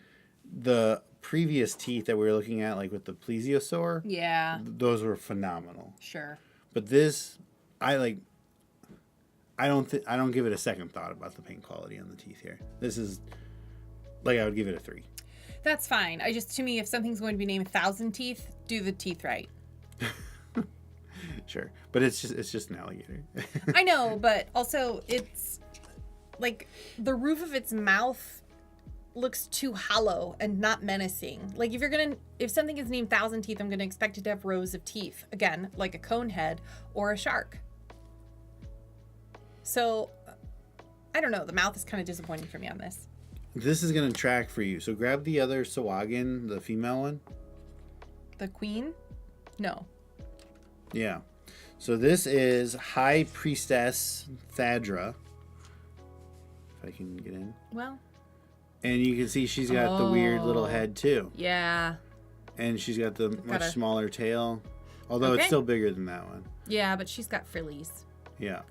The previous teeth that we were looking at, like with the plesiosaur, Yeah. those were phenomenal. Sure. But this, I don't give it a second thought about the paint quality on the teeth here. This is, I would give it a 3. That's fine. To me, if something's going to be named 1,000 teeth, do the teeth right. Sure, but it's just an alligator. I know, but also it's like the roof of its mouth looks too hollow and not menacing. Like if something is named 1,000 teeth, I'm gonna expect it to have rows of teeth. Again, like a cone head or a shark. So I don't know. The mouth is kind of disappointing for me on this. This is gonna track for you. So grab the other Swagen, the female one. The queen? No. Yeah. So this is High Priestess Thadra. If I can get in. Well. And you can see she's got the weird little head too. Yeah. And she's got the much smaller tail. Although it's still bigger than that one. Yeah, but she's got frillies. Yeah.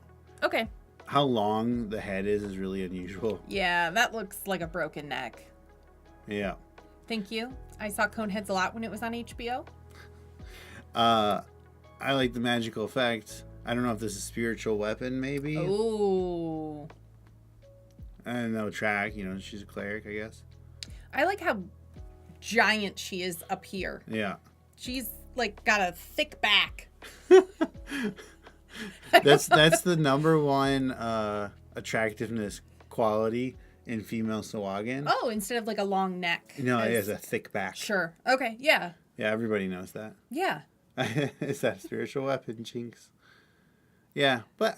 Okay. How long the head is really unusual. Yeah, that looks like a broken neck. Yeah. Thank you. I saw Coneheads a lot when it was on HBO. I like the magical effect. I don't know if this is a spiritual weapon, maybe. Ooh. And no track, she's a cleric, I guess. I like how giant she is up here. Yeah. She's got a thick back. That's the number one attractiveness quality in female Swagen. Oh, instead of a long neck. No, it has a thick back. Sure. Okay, yeah. Yeah, everybody knows that. Yeah. It's that spiritual weapon, Jinx. Yeah, but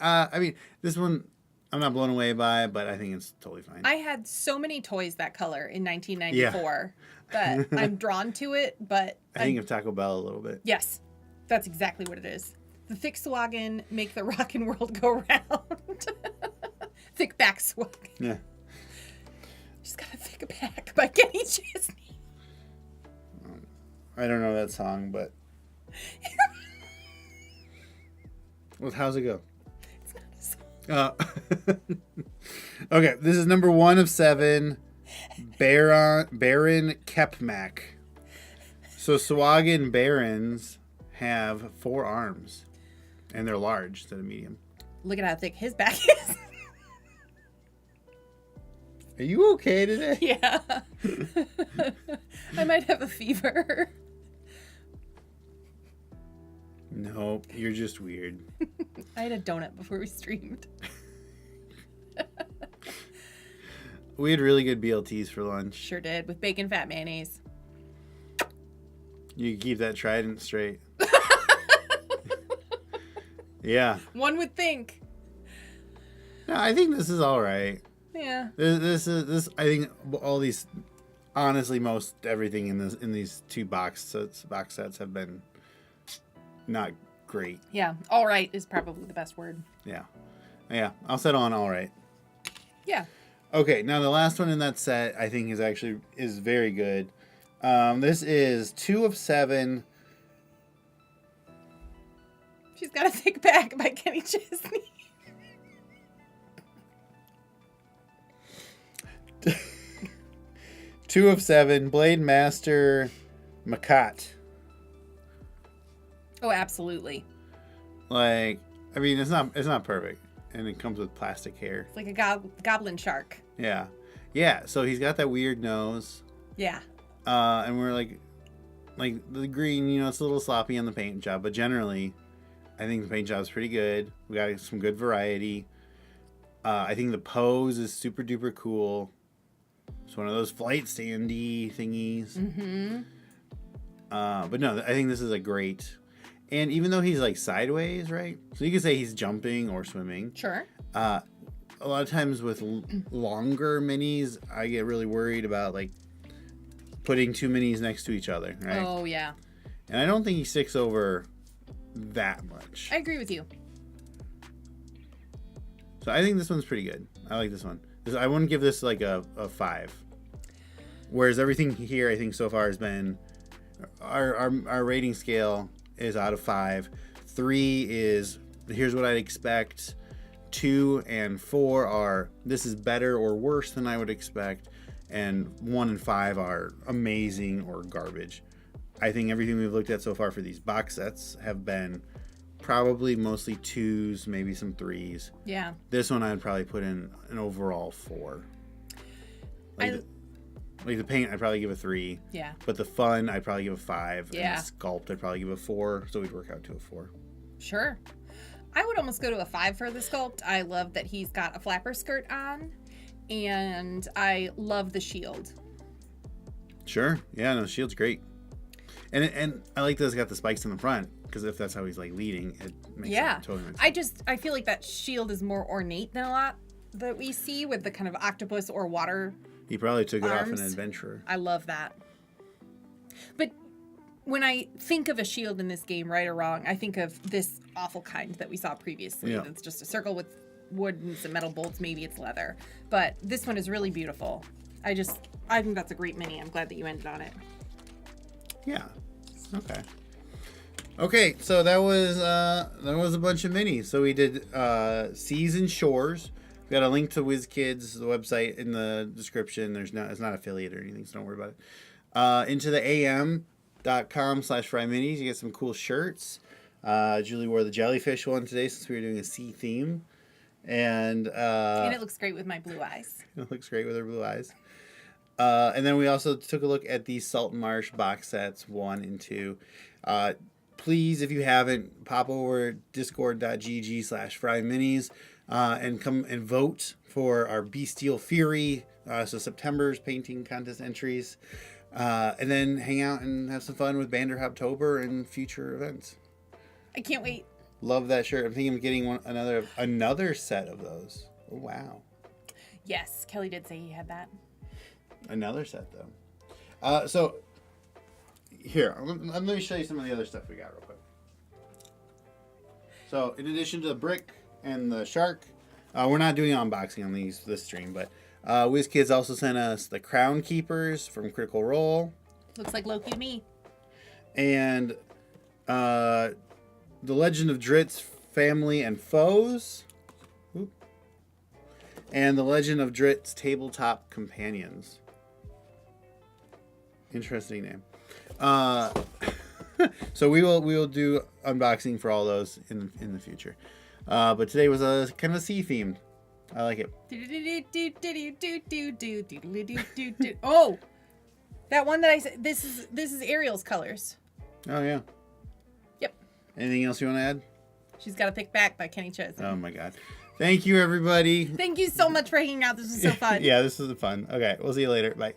this one, I'm not blown away by it, but I think it's totally fine. I had so many toys that color in 1994 that I'm drawn to it, but I think of Taco Bell a little bit. Yes, that's exactly what it is. The thick Swagen make the rockin' world go round. Thick back Swagen. Yeah. Just got a thick back by Kenny Chesney. I don't know that song, but. Well, how's it go? It's not a song. Okay, this is number 1 of 7. Baron Kepmak. So Swagen Barons have 4 arms, and they're large instead of medium. Look at how thick his back is. Are you okay today? Yeah. I might have a fever. Nope, you're just weird. I had a donut before we streamed. We had really good BLTs for lunch. Sure did, with bacon fat mayonnaise. You can keep that Trident straight. Yeah. One would think. No, I think this is all right. Yeah. This. I think all these, honestly, most everything in these 2 box sets have been not great. Yeah. All right is probably the best word. Yeah. I'll settle on all right. Yeah. Okay, now the last one in that set I think is very good. This is 2 of 7. She's got a thick back by Kenny Chesney. Two of 7, Blade Master Makat. Oh, absolutely. Like, I mean, it's not perfect, and it comes with plastic hair. It's like a goblin shark. Yeah. So he's got that weird nose. Yeah. And we're like the green, it's a little sloppy on the paint job, but generally, I think the paint job's pretty good. We got some good variety. I think the pose is super duper cool. It's one of those flight standy thingies. Mm-hmm. But no, I think this is a great. And even though he's like sideways, right? So you could say he's jumping or swimming. Sure. A lot of times with longer minis, I get really worried about like putting 2 minis next to each other, right? Oh, yeah. And I don't think he sticks over that much. I agree with you. So I think this one's pretty good. I like this one. I wouldn't give this like a 5. Whereas everything here, I think so far has been our rating scale is out of 5. 3 is here's what I'd expect. 2 and 4 are this is better or worse than I would expect. And 1 and 5 are amazing or garbage. I think everything we've looked at so far for these box sets have been probably mostly 2s, maybe some 3s. Yeah. This one I'd probably put in an overall 4. Like the paint, I'd probably give a 3. Yeah. But the fun, I'd probably give a 5. Yeah. And the sculpt, I'd probably give a 4. So we'd work out to a 4. Sure. I would almost go to a 5 for the sculpt. I love that he's got a flapper skirt on. And I love the shield. Sure. Yeah, no, shield's great. And I like that it's got the spikes in the front. Because if that's how he's like leading, it makes it totally makes sense. I feel like that shield is more ornate than a lot that we see with the kind of octopus or water. He probably took it off arms. an adventurer. I love that. But when I think of a shield in this game, right or wrong, I think of this awful kind that we saw previously. Yeah. It's just a circle with wood and some metal bolts. Maybe it's leather. But this one is really beautiful. I think that's a great mini. I'm glad that you ended on it. Yeah. Okay, so that was a bunch of minis. So we did Seas and Shores. We got a link to WizKids, the website, in the description. It's not affiliate or anything, so don't worry about it. Into the am.com/FryMinis, you get some cool shirts. Julie wore the jellyfish one today since we were doing a sea theme. And it looks great with my blue eyes. It looks great with her blue eyes. And then we also took a look at the Salt and Marsh box sets 1 and 2. Please, if you haven't, pop over discord.gg/FryMinis and come and vote for our Bestial Fury. So September's painting contest entries. And then hang out and have some fun with Banderhoptober and future events. I can't wait. Love that shirt. I'm thinking of getting another set of those. Oh, wow. Yes, Kelly did say he had that. Another set, though. So, here, let me show you some of the other stuff we got real quick. So, in addition to the brick and the shark, we're not doing unboxing on this stream, but wizkids also sent us the Crown Keepers from Critical Role. Looks like Loki to me. And the Legend of Drit's Family and Foes. Oop. And the Legend of Drit's Tabletop Companions. Interesting name. So we will do unboxing for all those in the future. But today was a kind of sea themed. I like it. Oh, that one that I said. This is Ariel's colors. Oh yeah. Yep. Anything else you want to add? She's got a thick back by Kenny Chosen. Oh my god. Thank you, everybody. Thank you so much for hanging out. This was so fun. Yeah, this was fun. Okay, we'll see you later. Bye.